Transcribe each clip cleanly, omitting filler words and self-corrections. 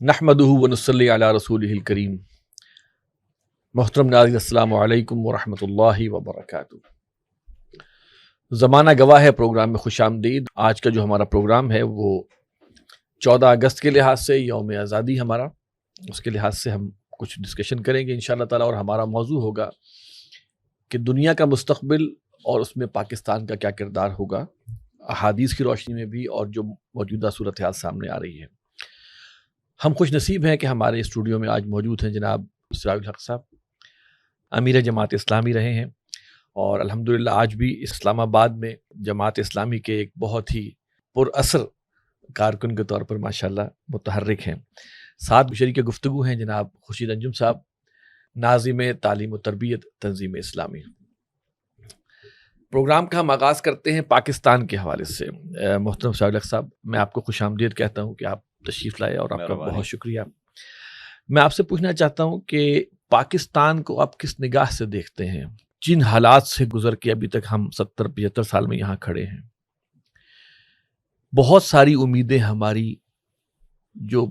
نحمدہ ونصلی علی رسولہ الکریم۔ محترم ناظرین، السلام علیکم ورحمۃ اللہ وبرکاتہ۔ زمانہ گواہ ہے پروگرام میں خوش آمدید۔ آج کا جو ہمارا پروگرام ہے وہ 14 اگست کے لحاظ سے یوم آزادی ہمارا، اس کے لحاظ سے ہم کچھ ڈسکشن کریں گے انشاءاللہ تعالیٰ، اور ہمارا موضوع ہوگا کہ دنیا کا مستقبل اور اس میں پاکستان کا کیا کردار ہوگا، احادیث کی روشنی میں بھی اور جو موجودہ صورتحال سامنے آ رہی ہے۔ ہم خوش نصیب ہیں کہ ہمارے اسٹوڈیو میں آج موجود ہیں جناب سراج الحق صاحب، امیر جماعت اسلامی رہے ہیں، اور الحمدللہ آج بھی اسلام آباد میں جماعت اسلامی کے ایک بہت ہی پر اثر کارکن کے طور پر ماشاءاللہ متحرک ہیں۔ ساتھ شریک گفتگو ہیں جناب خورشید انجم صاحب، ناظم تعلیم و تربیت تنظیم اسلامی۔ پروگرام کا ہم آغاز کرتے ہیں پاکستان کے حوالے سے۔ محترم سراج الحق صاحب، میں آپ کو خوش آمدید کہتا ہوں کہ آپ تشریف لائے، اور آپ کا بہت شکریہ۔ میں آپ سے پوچھنا چاہتا ہوں کہ پاکستان کو آپ کس نگاہ سے دیکھتے ہیں؟ جن حالات سے گزر کے ابھی تک ہم 70-75 سال میں یہاں کھڑے ہیں، بہت ساری امیدیں ہماری جو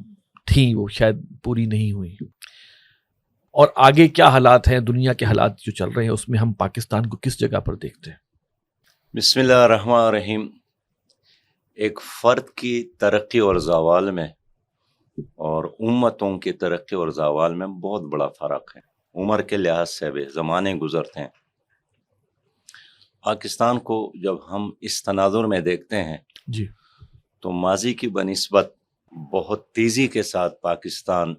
تھیں وہ شاید پوری نہیں ہوئی، اور آگے کیا حالات ہیں، دنیا کے حالات جو چل رہے ہیں اس میں ہم پاکستان کو کس جگہ پر دیکھتے ہیں؟ بسم اللہ الرحمن الرحیم۔ ایک فرد کی ترقی اور زوال میں اور امتوں کی ترقی اور زوال میں بہت بڑا فرق ہے۔ عمر کے لحاظ سے بھی زمانے گزرتے ہیں۔ پاکستان کو جب ہم اس تناظر میں دیکھتے ہیں جی، تو ماضی کی بنسبت بہت تیزی کے ساتھ پاکستان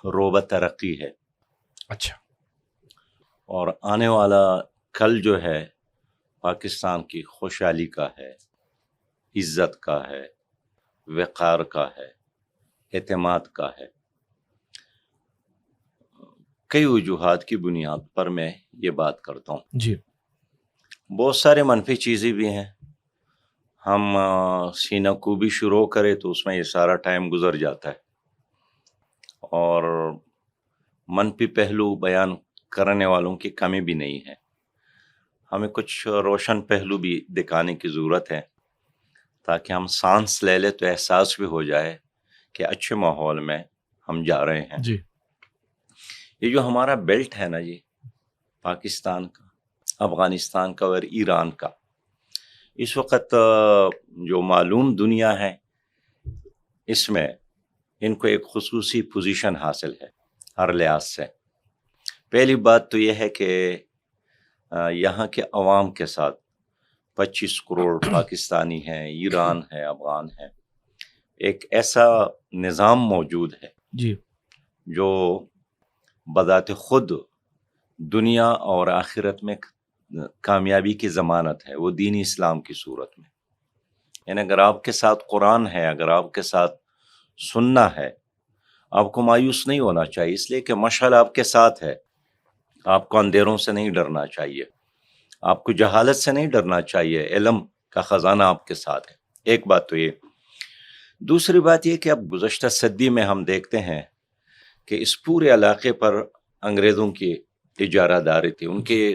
روبہ ترقی ہے، اچھا، اور آنے والا کل جو ہے پاکستان کی خوشحالی کا ہے، عزت کا ہے، وقار کا ہے، اعتماد کا ہے۔ کئی وجوہات کی بنیاد پر میں یہ بات کرتا ہوں۔ جی، بہت سارے منفی چیزیں بھی ہیں، ہم سینہ کوبی شروع کریں تو اس میں یہ سارا ٹائم گزر جاتا ہے، اور منفی پہلو بیان کرنے والوں کی کمی بھی نہیں ہے۔ ہمیں کچھ روشن پہلو بھی دکھانے کی ضرورت ہے تاکہ ہم سانس لے لیں تو احساس بھی ہو جائے کہ اچھے ماحول میں ہم جا رہے ہیں۔ جی، یہ جو ہمارا بیلٹ ہے نا جی، پاکستان کا، افغانستان کا اور ایران کا، اس وقت جو معلوم دنیا ہے اس میں ان کو ایک خصوصی پوزیشن حاصل ہے ہر لحاظ سے۔ پہلی بات تو یہ ہے کہ یہاں کے عوام کے ساتھ 25 کروڑ پاکستانی ہیں، ایران ہے، افغان ہے، ایک ایسا نظام موجود ہے جی، جو بذات خود دنیا اور آخرت میں کامیابی کی ضمانت ہے، وہ دین اسلام کی صورت میں۔ یعنی اگر آپ کے ساتھ قرآن ہے، اگر آپ کے ساتھ سننا ہے، آپ کو مایوس نہیں ہونا چاہیے، اس لیے کہ مشعل آپ کے ساتھ ہے۔ آپ کو اندھیروں سے نہیں ڈرنا چاہیے، آپ کو جہالت سے نہیں ڈرنا چاہیے، علم کا خزانہ آپ کے ساتھ ہے۔ ایک بات تو یہ۔ دوسری بات یہ کہ اب گزشتہ صدی میں ہم دیکھتے ہیں کہ اس پورے علاقے پر انگریزوں کی اجارہ داری تھی، ان کے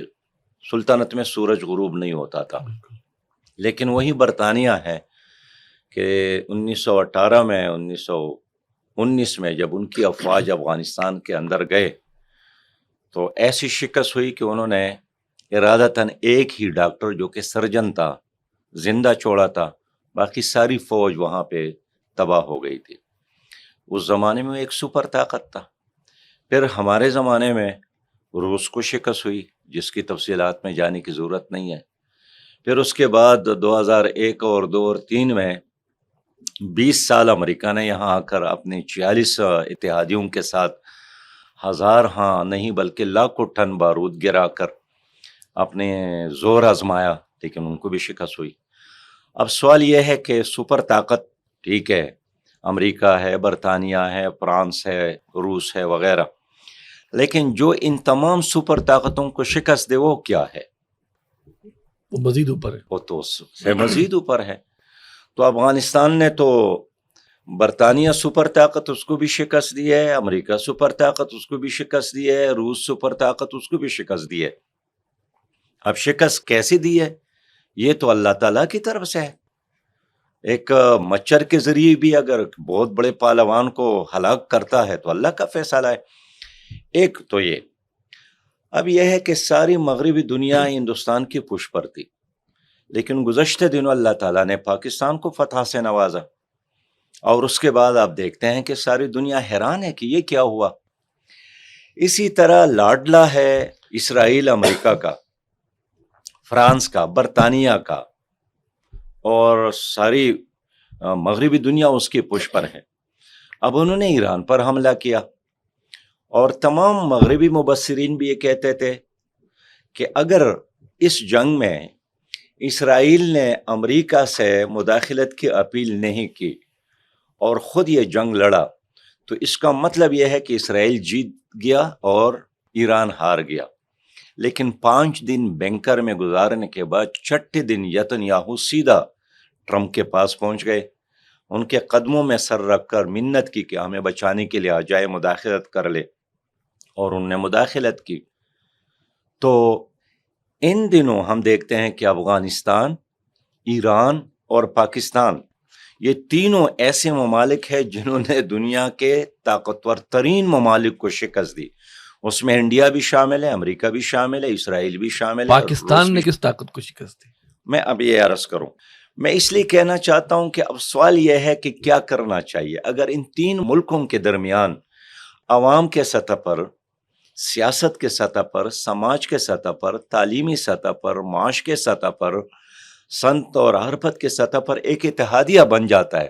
سلطنت میں سورج غروب نہیں ہوتا تھا، لیکن وہی برطانیہ ہے کہ 1918 میں 1919 میں جب ان کی افواج افغانستان کے اندر گئے تو ایسی شکست ہوئی کہ انہوں نے ارادتاً ایک ہی ڈاکٹر جو کہ سرجن تھا زندہ چھوڑا تھا، باقی ساری فوج وہاں پہ تباہ ہو گئی تھی۔ اس زمانے میں ایک سپر طاقت تھا۔ پھر ہمارے زمانے میں روس کو شکست ہوئی، جس کی تفصیلات میں جانے کی ضرورت نہیں ہے۔ پھر اس کے بعد 2001 اور 2 اور 3 میں 20 سال امریکہ نے یہاں آ کر اپنے 46 اتحادیوں کے ساتھ ہزار ہاں نہیں بلکہ لاکھوں ٹن بارود گرا کر اپنے زور آزمایا، لیکن ان کو بھی شکست ہوئی۔ اب سوال یہ ہے کہ سپر طاقت ٹھیک ہے، امریکہ ہے، برطانیہ ہے، فرانس ہے، روس ہے وغیرہ، لیکن جو ان تمام سپر طاقتوں کو شکست دے وہ کیا ہے؟ وہ مزید اوپر ہے، وہ تو اس سے مزید اوپر ہے۔ تو افغانستان نے تو برطانیہ سپر طاقت اس کو بھی شکست دی ہے، امریکہ سپر طاقت اس کو بھی شکست دی ہے، روس سپر طاقت اس کو بھی شکست دی ہے۔ اب شکست کیسے دی ہے؟ یہ تو اللہ تعالیٰ کی طرف سے ہے۔ ایک مچھر کے ذریعے بھی اگر بہت بڑے پہلوان کو ہلاک کرتا ہے تو اللہ کا فیصلہ ہے. ایک تو یہ. اب یہ ہے کہ ساری مغربی دنیا ہندوستان کی پشت پر تھی، لیکن گزشتہ دنوں اللہ تعالیٰ نے پاکستان کو فتح سے نوازا، اور اس کے بعد آپ دیکھتے ہیں کہ ساری دنیا حیران ہے کہ یہ کیا ہوا. اسی طرح لاڈلا ہے اسرائیل امریکہ کا، فرانس کا، برطانیہ کا، اور ساری مغربی دنیا اس کی پشت پر ہے. اب انہوں نے ایران پر حملہ کیا، اور تمام مغربی مبصرین بھی یہ کہتے تھے کہ اگر اس جنگ میں اسرائیل نے امریکہ سے مداخلت کی اپیل نہیں کی اور خود یہ جنگ لڑا تو اس کا مطلب یہ ہے کہ اسرائیل جیت گیا اور ایران ہار گیا. لیکن 5 دن بینکر میں گزارنے کے بعد چھٹے دن نتنیاہو سیدھا ٹرمپ کے پاس پہنچ گئے، ان کے قدموں میں سر رکھ کر منت کی کہ ہمیں بچانے کے لیے آ جائے، مداخلت کر لے، اور انہوں نے مداخلت کی. تو ان دنوں ہم دیکھتے ہیں کہ افغانستان، ایران اور پاکستان، یہ تینوں ایسے ممالک ہیں جنہوں نے دنیا کے طاقتور ترین ممالک کو شکست دی. اس میں انڈیا بھی شامل ہے، امریکہ بھی شامل ہے، اسرائیل بھی شامل ہے. پاکستان نے کس طاقت کو شکست دی؟ میں اب یہ عرض کروں، میں اس لیے کہنا چاہتا ہوں کہ اب سوال یہ ہے کہ کیا کرنا چاہیے. اگر ان تین ملکوں کے درمیان عوام کے سطح پر، سیاست کے سطح پر، سماج کے سطح پر، تعلیمی سطح پر، معاش کے سطح پر، سنت اور عرفت کے سطح پر ایک اتحادیہ بن جاتا ہے،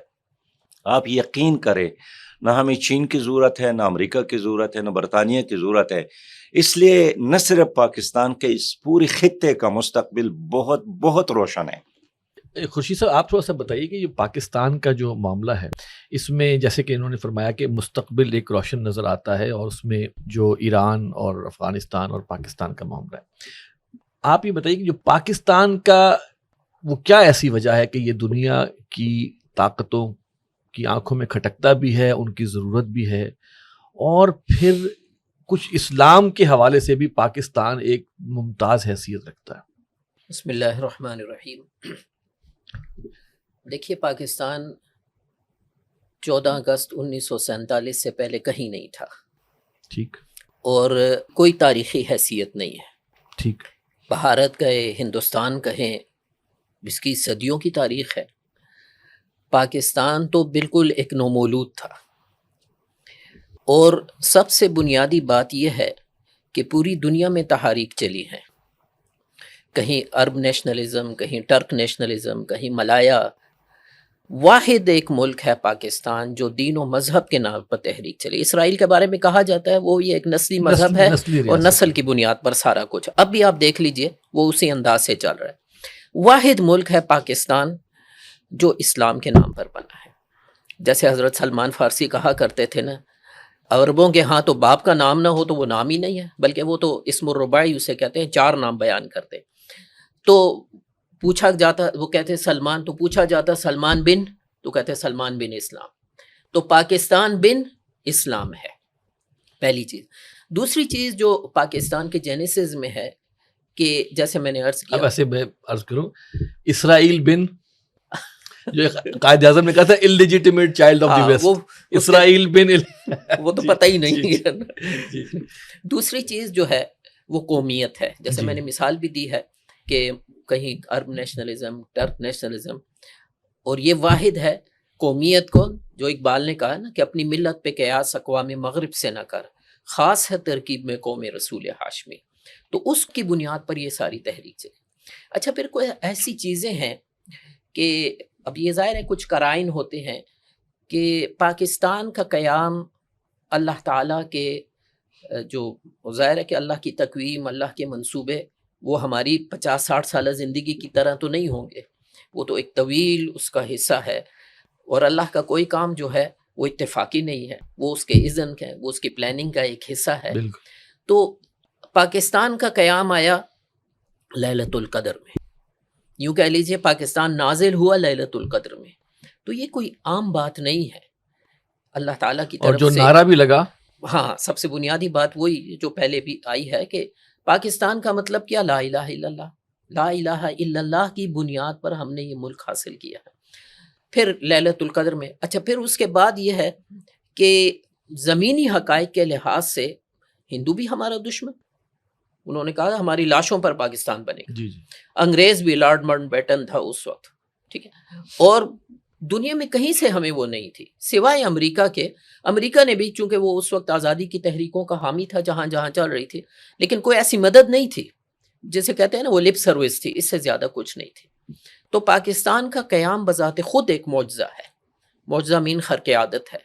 آپ یقین کریں نہ ہمیں چین کی ضرورت ہے، نہ امریکہ کی ضرورت ہے، نہ برطانیہ کی ضرورت ہے. اس لیے نہ صرف پاکستان کے، اس پوری خطے کا مستقبل بہت بہت روشن ہے. خورشید صاحب، آپ تھوڑا سا بتائیے کہ یہ پاکستان کا جو معاملہ ہے، اس میں جیسے کہ انہوں نے فرمایا کہ مستقبل ایک روشن نظر آتا ہے، اور اس میں جو ایران اور افغانستان اور پاکستان کا معاملہ ہے، آپ یہ بتائیے کہ جو پاکستان کا وہ کیا ایسی وجہ ہے کہ یہ دنیا کی طاقتوں کی آنکھوں میں کھٹکتا بھی ہے، ان کی ضرورت بھی ہے، اور پھر کچھ اسلام کے حوالے سے بھی پاکستان ایک ممتاز حیثیت رکھتا ہے؟ بسم اللہ الرحمن الرحیم. دیکھیے، پاکستان 14 اگست 1947 سے پہلے کہیں نہیں تھا، ٹھیک، اور کوئی تاریخی حیثیت نہیں ہے. ٹھیک، بھارت کہے، ہندوستان کہیں، اس کی صدیوں کی تاریخ ہے. پاکستان تو بالکل ایک نومولود تھا، اور سب سے بنیادی بات یہ ہے کہ پوری دنیا میں تحاریک چلی ہیں، کہیں عرب نیشنلزم، کہیں ٹرک نیشنلزم، کہیں ملایا. واحد ایک ملک ہے پاکستان جو دین و مذہب کے نام پر تحریک چلی. اسرائیل کے بارے میں کہا جاتا ہے وہ یہ ایک نسلی مذہب ہے اور نسل کی بنیاد پر سارا کچھ. اب بھی آپ دیکھ لیجئے وہ اسی انداز سے چل رہا ہے. واحد ملک ہے پاکستان جو اسلام کے نام پر بنا ہے. جیسے حضرت سلمان فارسی کہا کرتے تھے نا، عربوں کے ہاں تو باپ کا نام نہ ہو تو وہ نام ہی نہیں ہے، بلکہ وہ تو اسم الرباعی اسے کہتے ہیں، 4 نام بیان کرتے. تو پوچھا جاتا، وہ کہتے سلمان، تو پوچھا جاتا سلمان بن، تو کہتے سلمان بن اسلام. تو پاکستان بن اسلام ہے، پہلی چیز. دوسری چیز جو پاکستان کے جینیسز میں ہے کہ جیسے میں نے عرض کیا، اب ایسے میں عرض کروں، اسرائیل بن جو قائد اعظم نے کہا تھا اللیجیٹیمیٹ چائلڈ آف دی ویسٹ، اسرائیل بن وہ تو پتہ ہی نہیں ہے. دوسری چیز جو ہے وہ قومیت ہے. جیسے میں نے مثال بھی دی ہے کہ کہیں عرب نیشنلزم، ٹرک نیشنلزم، اور یہ واحد ہے قومیت کو، جو اقبال نے کہا نا کہ اپنی ملت پہ قیاس اقوام مغرب سے نہ کر، خاص ہے ترکیب میں قوم رسول ہاشمی. تو اس کی بنیاد پر یہ ساری تحریک چلی. اچھا، پھر کوئی ایسی چیزیں ہیں کہ اب یہ ظاہر ہے کچھ قرائن ہوتے ہیں کہ پاکستان کا قیام اللہ تعالیٰ کے جو ظاہر ہے کہ اللہ کی تقویم، اللہ کے منصوبے، وہ ہماری 50-60 سالہ زندگی کی طرح تو نہیں ہوں گے. وہ تو ایک طویل اس کا حصہ ہے، اور اللہ کا کوئی کام جو ہے وہ اتفاقی نہیں ہے، وہ اس کے اذن کا ہے، وہ اس کی پلاننگ کا ایک حصہ ہے. تو پاکستان کا قیام آیا لیلۃ القدر میں، یوں کہہ لیجئے پاکستان نازل ہوا لیلۃ القدر میں. تو یہ کوئی عام بات نہیں ہے، اللہ تعالیٰ کی طرف سے. اور جو نعرہ بھی لگا، ہاں، سب سے بنیادی بات وہی جو پہلے بھی آئی ہے کہ پاکستان کا مطلب کیا؟ لا الہ الا اللہ. لا الہ الا اللہ کی بنیاد پر ہم نے یہ ملک حاصل کیا ہے. پھر لیلۃ القدر میں. اچھا پھر اس کے بعد یہ ہے کہ زمینی حقائق کے لحاظ سے ہندو بھی ہمارا دشمن. انہوں نے کہا ہماری لاشوں پر پاکستان بنے گا. جی جی انگریز بھی لارڈ ماؤنٹ بیٹن تھا اس وقت, ٹھیک ہے, اور دنیا میں کہیں سے ہمیں وہ نہیں تھی سوائے امریکہ کے. امریکہ نے بھی چونکہ وہ اس وقت آزادی کی تحریکوں کا حامی تھا جہاں جہاں چل رہی تھی, لیکن کوئی ایسی مدد نہیں تھی جسے کہتے ہیں نا وہ لپ سروس تھی, اس سے زیادہ کچھ نہیں تھی. تو پاکستان کا قیام بذات خود ایک معجزہ ہے, معجزہ مین خرق عادت ہے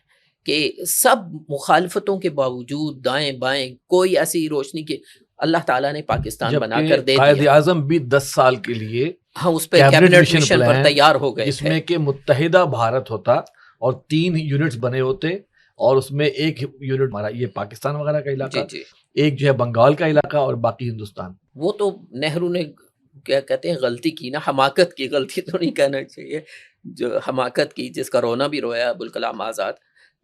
کہ سب مخالفتوں کے باوجود دائیں بائیں کوئی ایسی روشنی کی اللہ تعالیٰ نے پاکستان بنا کر دے دیا. قائد اعظم بھی 10 سال کے لیے ہاں اس پہ کیبنٹ مشن پر تیار ہو گئے جس میں کہ متحدہ بھارت ہوتا اور 3 یونٹس بنے ہوتے, اور اس میں ایک یونٹ ہمارا یہ پاکستان وغیرہ کا علاقہ, جی. ایک جو ہے بنگال کا علاقہ, اور باقی ہندوستان. وہ تو نہرو نے کیا کہتے ہیں غلطی کی نا, حماقت کی, غلطی تو نہیں کہنا چاہیے, جو حماقت کی جس کا رونا بھی رویا ابوالکلام آزاد,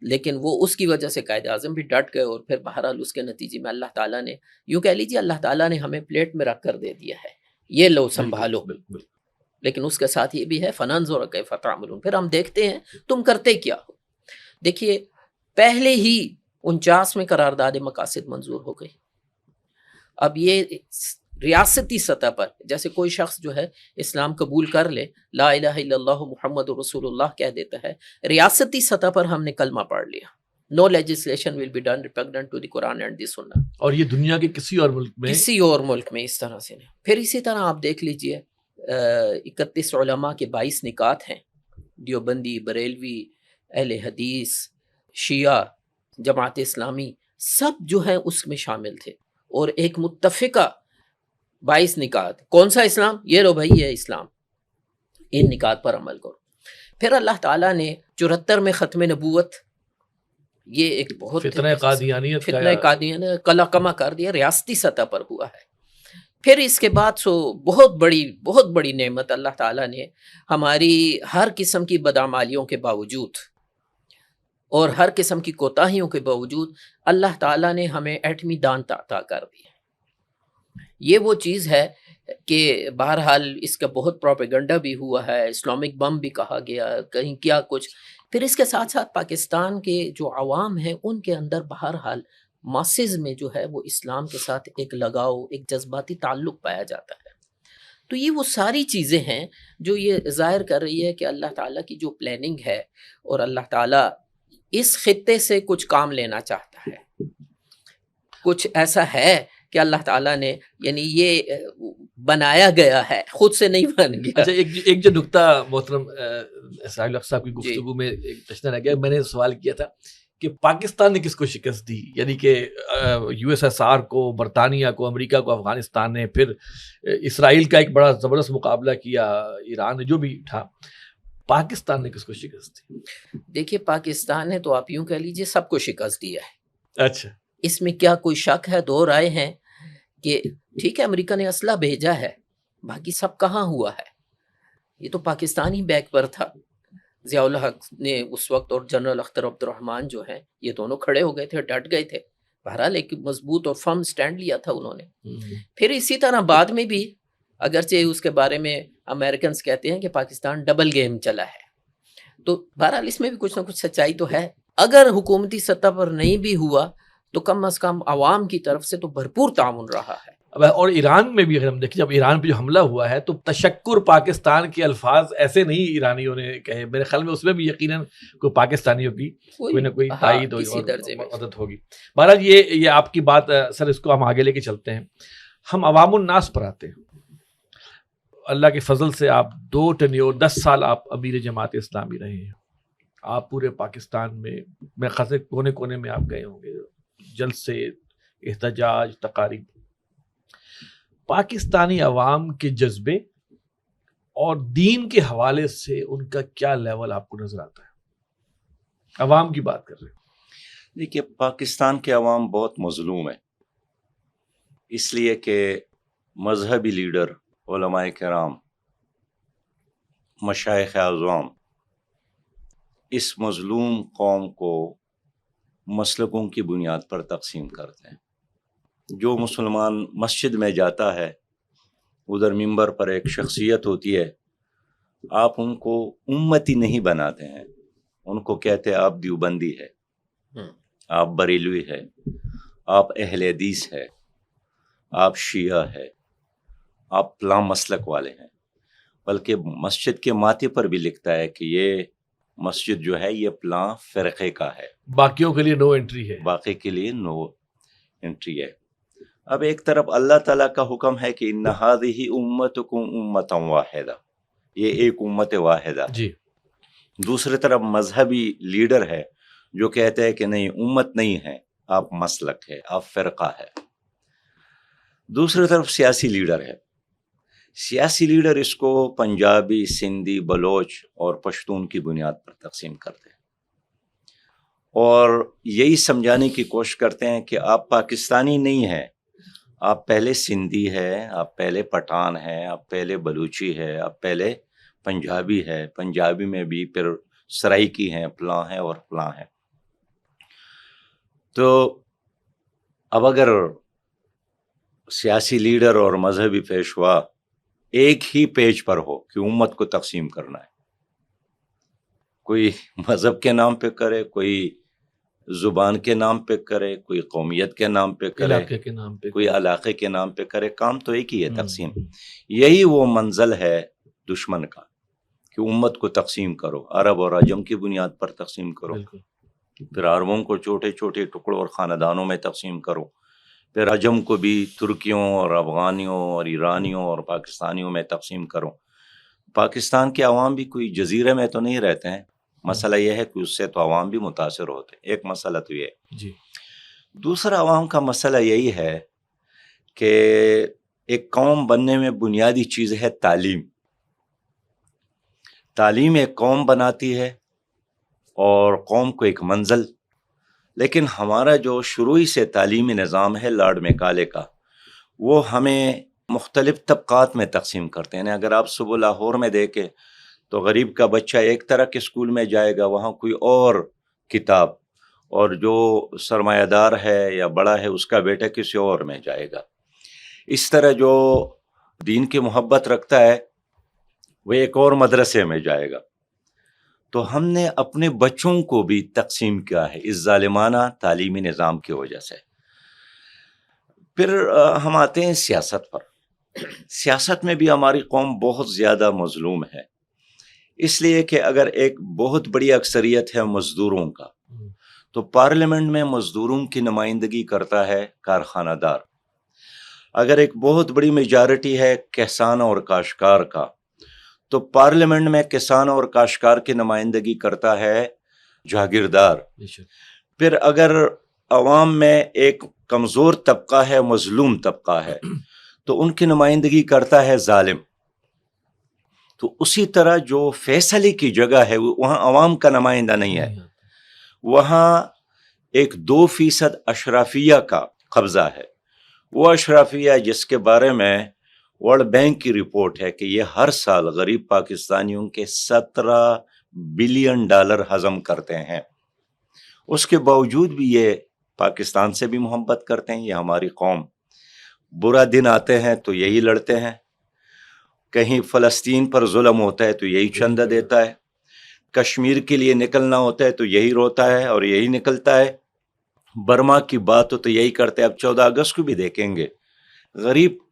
لیکن وہ اس کی وجہ سے قائد اعظم بھی ڈٹ گئے. اور پھر بہرحال اس کے نتیجے میں اللہ تعالیٰ نے, یوں کہہ لیجیے اللہ تعالیٰ نے ہمیں پلیٹ میں رکھ کر دے دیا ہے, یہ لو سنبھالو. لیکن اس کے ساتھ یہ بھی ہے فننظر کیف تعملون, پھر ہم دیکھتے ہیں تم کرتے کیا ہو. دیکھیے پہلے ہی 49 میں قرارداد مقاصد منظور ہو گئی. اب یہ ریاستی سطح پر جیسے کوئی شخص جو ہے اسلام قبول کر لے, لا الہ الا اللہ محمد رسول اللہ کہہ دیتا ہے, ریاستی سطح پر ہم نے کلمہ پڑھ لیا. No legislation will be done repugnant to the Quran and the Sunnah. اور یہ دنیا کے کسی اور ملک میں اس طرح سے نہیں. پھر اسی طرح آپ دیکھ لیجئے 31 علماء کے 22 نکات ہیں, دیوبندی, بریلوی, اہل حدیث, شیعہ, جماعت اسلامی, سب جو ہیں اس میں شامل تھے, اور ایک متفقہ 22 نکات. کون سا اسلام؟ یہ لو بھائی یہ اسلام, ان نکات پر عمل کرو. پھر اللہ تعالیٰ نے 74 میں ختم نبوت, یہ ایک بہت فتنہ قادیانیت کلا کما کر دیا, ریاستی سطح پر ہوا ہے. پھر اس کے بعد بہت بڑی نعمت اللہ تعالیٰ نے ہماری ہر قسم کی بدعمالیوں کے باوجود اور ہر قسم کی کوتاہیوں کے باوجود اللہ تعالیٰ نے ہمیں ایٹمی دانت عطا کر دیا. یہ وہ چیز ہے کہ بہرحال اس کا بہت پروپیگنڈا بھی ہوا ہے, اسلامک بم بھی کہا گیا, کہیں کیا کچھ. پھر اس کے ساتھ ساتھ پاکستان کے جو عوام ہیں ان کے اندر بہرحال ماسز میں جو ہے وہ اسلام کے ساتھ ایک لگاؤ, ایک جذباتی تعلق پایا جاتا ہے. تو یہ وہ ساری چیزیں ہیں جو یہ ظاہر کر رہی ہے کہ اللہ تعالیٰ کی جو پلاننگ ہے, اور اللہ تعالیٰ اس خطے سے کچھ کام لینا چاہتا ہے. کچھ ایسا ہے کہ اللہ تعالیٰ نے یعنی یہ بنایا گیا ہے, خود سے نہیں بن گیا. اچھا ایک جو نکتہ محترم ساحل الحق صاحب کی گفتگو میں ایک ٹچنا رہ گیا, میں نے سوال کیا تھا کہ پاکستان نے کس کو شکست دی, یعنی کہ USSR کو, برطانیہ کو, امریکہ کو, افغانستان نے, پھر اسرائیل کا ایک بڑا زبردست مقابلہ کیا, ایران نے, جو بھی تھا, پاکستان نے کس کو شکست دی؟ دیکھیے پاکستان نے تو آپ یوں کہہ لیجیے سب کو شکست دیا ہے. اچھا اس میں کیا کوئی شک ہے؟ 2 رائے ہیں کہ ٹھیک ہے امریکہ نے اسلحہ بھیجا ہے, باقی سب کہاں ہوا ہے؟ یہ تو پاکستان ہی بیک پر تھا. ضیاء الحق نے اس وقت اور جنرل اختر عبد الرحمن جو ہیں یہ دونوں کھڑے ہو گئے تھے, ڈٹ گئے تھے. بہرحال ایک مضبوط اور فرم سٹینڈ لیا تھا انہوں نے. پھر اسی طرح بعد میں بھی اگرچہ اس کے بارے میں امریکنز کہتے ہیں کہ پاکستان ڈبل گیم چلا ہے, تو بہرحال اس میں بھی کچھ نہ کچھ سچائی تو ہے. اگر حکومتی سطح پر نہیں بھی ہوا تو کم از کم عوام کی طرف سے تو بھرپور تعاون رہا ہے. اور ایران میں بھی اگر ہم دیکھیں, جب ایران پہ جو حملہ ہوا ہے تو تشکر پاکستان کے الفاظ ایسے نہیں ایرانیوں نے کہے, میرے خیال میں اس میں بھی یقیناً کوئی پاکستانیوں کی کوئی نہ کوئی تائید اور مدد ہوگی. بہرحال یہ آپ کی بات سر, اس کو ہم آگے لے کے چلتے ہیں. ہم عوام الناس پر آتے ہیں. اللہ کے فضل سے آپ 2 ٹینیور 10 سال آپ امیر جماعت اسلامی رہے ہیں. آپ پورے پاکستان میں خاصے کونے کونے میں آپ گئے ہوں گے, جلسے, احتجاج, تقاریب. پاکستانی عوام کے جذبے اور دین کے حوالے سے ان کا کیا لیول آپ کو نظر آتا ہے؟ عوام کی بات کر رہے ہیں. دیکھیے پاکستان کے عوام بہت مظلوم ہے, اس لیے کہ مذہبی لیڈر, علماء کرام, مشائخ اعظام اس مظلوم قوم کو مسلکوں کی بنیاد پر تقسیم کرتے ہیں. جو مسلمان مسجد میں جاتا ہے ادھر ممبر پر ایک شخصیت ہوتی ہے, آپ ان کو امتی نہیں بناتے ہیں، ان کو کہتے ہیں آپ دیوبندی ہے، آپ بریلوی ہے، آپ اہل حدیث ہے، آپ شیعہ ہے، آپ فلاں مسلک والے ہیں، بلکہ مسجد کے ماتھے پر بھی لکھتا ہے کہ یہ مسجد جو ہے یہ فلاں فرقے کا ہے، باقیوں کے لیے نو انٹری ہے. باقی کے لیے نو انٹری ہے. اب ایک طرف اللہ تعالیٰ کا حکم ہے کہ ان ھذہ امتکم امۃ واحدہ، یہ ایک امت واحدہ ہے. جی. دوسری طرف مذہبی لیڈر ہے جو کہتے ہیں کہ نہیں امت نہیں ہے، آپ مسلک ہے، آپ فرقہ ہے. دوسری طرف سیاسی لیڈر ہے، سیاسی لیڈر اس کو پنجابی، سندھی، بلوچ اور پشتون کی بنیاد پر تقسیم کرتے ہیں اور یہی سمجھانے کی کوشش کرتے ہیں کہ آپ پاکستانی نہیں ہیں، آپ پہلے سندھی ہے، آپ پہلے پٹھان ہے، آپ پہلے بلوچی ہے، آپ پہلے پنجابی ہے، پنجابی میں بھی پھر سرائکی ہیں، فلاں ہیں اور فلاں ہیں. تو اب اگر سیاسی لیڈر اور مذہبی پیشوا ایک ہی پیج پر ہو کہ امت کو تقسیم کرنا ہے، کوئی مذہب کے نام پہ کرے، کوئی زبان کے نام پہ کرے، کوئی قومیت کے نام پہ کرے، علاقے کے نام پہ کوئی علاقے کے نام پہ کرے، کام تو ایک ہی ہے تقسیم. یہی وہ منزل ہے دشمن کا کہ امت کو تقسیم کرو، عرب اور عجم کی بنیاد پر تقسیم کرو، بالکل. پھر عربوں کو چھوٹے چھوٹے ٹکڑوں اور خاندانوں میں تقسیم کرو، پھر عجم کو بھی ترکیوں اور افغانیوں اور ایرانیوں اور پاکستانیوں میں تقسیم کرو. پاکستان کے عوام بھی کوئی جزیرے میں تو نہیں رہتے ہیں، مسئلہ یہ ہے کہ اس سے تو عوام بھی متاثر ہوتے ہیں. ایک مسئلہ تو یہ. جی. دوسرا عوام کا مسئلہ یہی ہے کہ ایک قوم بننے میں بنیادی چیز ہے تعلیم. تعلیم ایک قوم بناتی ہے اور قوم کو ایک منزل. لیکن ہمارا جو شروعی سے تعلیمی نظام ہے لارڈ میکالے کا، وہ ہمیں مختلف طبقات میں تقسیم کرتے ہیں. اگر آپ صبح لاہور میں دیکھیں تو غریب کا بچہ ایک طرح کے اسکول میں جائے گا، وہاں کوئی اور کتاب، اور جو سرمایہ دار ہے یا بڑا ہے اس کا بیٹا کسی اور میں جائے گا. اس طرح جو دین کی محبت رکھتا ہے وہ ایک اور مدرسے میں جائے گا. تو ہم نے اپنے بچوں کو بھی تقسیم کیا ہے اس ظالمانہ تعلیمی نظام کی وجہ سے. پھر ہم آتے ہیں سیاست پر. سیاست میں بھی ہماری قوم بہت زیادہ مظلوم ہے، اس لیے کہ اگر ایک بہت بڑی اکثریت ہے مزدوروں کا، تو پارلیمنٹ میں مزدوروں کی نمائندگی کرتا ہے کارخانہ دار. اگر ایک بہت بڑی میجارٹی ہے کسان اور کاشتکار کا، تو پارلیمنٹ میں کسان اور کاشتکار کی نمائندگی کرتا ہے جاگیردار. پھر اگر عوام میں ایک کمزور طبقہ ہے، مظلوم طبقہ ہے، تو ان کی نمائندگی کرتا ہے ظالم. تو اسی طرح جو فیصلے کی جگہ ہے وہاں عوام کا نمائندہ نہیں ہے، وہاں ایک 2% اشرافیہ کا قبضہ ہے. وہ اشرافیہ جس کے بارے میں ورلڈ بینک کی رپورٹ ہے کہ یہ ہر سال غریب پاکستانیوں کے $17 بلین ہضم کرتے ہیں. اس کے باوجود بھی یہ پاکستان سے بھی محبت کرتے ہیں. یہ ہماری قوم، برا دن آتے ہیں تو یہی لڑتے ہیں، کہیں فلسطین پر ظلم ہوتا ہے تو یہی چندہ دیتا ہے، کشمیر کے لیے نکلنا ہوتا ہے تو یہی روتا ہے اور یہی نکلتا ہے، برما کی بات ہو تو یہی کرتے ہیں. اب 14 اگست کو بھی دیکھیں گے، غریب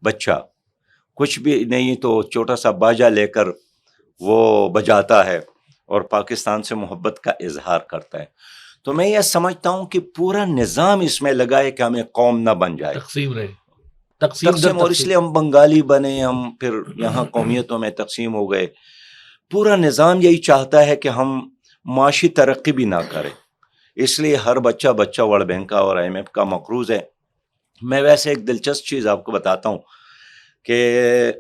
بچہ کچھ بھی نہیں تو چھوٹا سا باجا لے کر وہ بجاتا ہے اور پاکستان سے محبت کا اظہار کرتا ہے. تو میں یہ سمجھتا ہوں کہ پورا نظام اس میں لگا ہے کہ ہمیں قوم نہ بن جائے، تقسیم اور اس لیے ہم بنگالی بنے، ہم پھر یہاں قومیتوں میں تقسیم ہو گئے. پورا نظام یہی چاہتا ہے کہ ہم معاشی ترقی بھی نہ کریں، اس لیے ہر بچہ ورلڈ بینک کا اور IMF کا مقروض ہے. میں ویسے ایک دلچسپ چیز آپ کو بتاتا ہوں کہ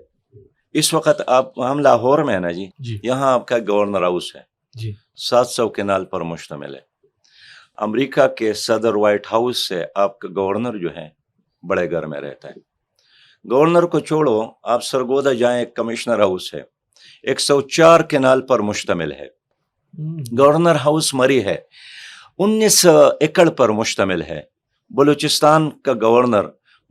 اس وقت ہم لاہور میں ہیں نا جی، یہاں آپ کا گورنر ہاؤس ہے، 700 کنال پر مشتمل ہے. امریکہ کے صدر وائٹ ہاؤس سے آپ کا گورنر جو ہے بڑے گھر میں رہتا ہے. گورنر کو چھوڑو، آپ سرگودا جائیں، ایک کمشنر ہاؤس ہے، 104 کنال پر مشتمل ہے. گورنر ہاؤس مری ہے، 19 ایکڑ پر مشتمل ہے. بلوچستان کا گورنر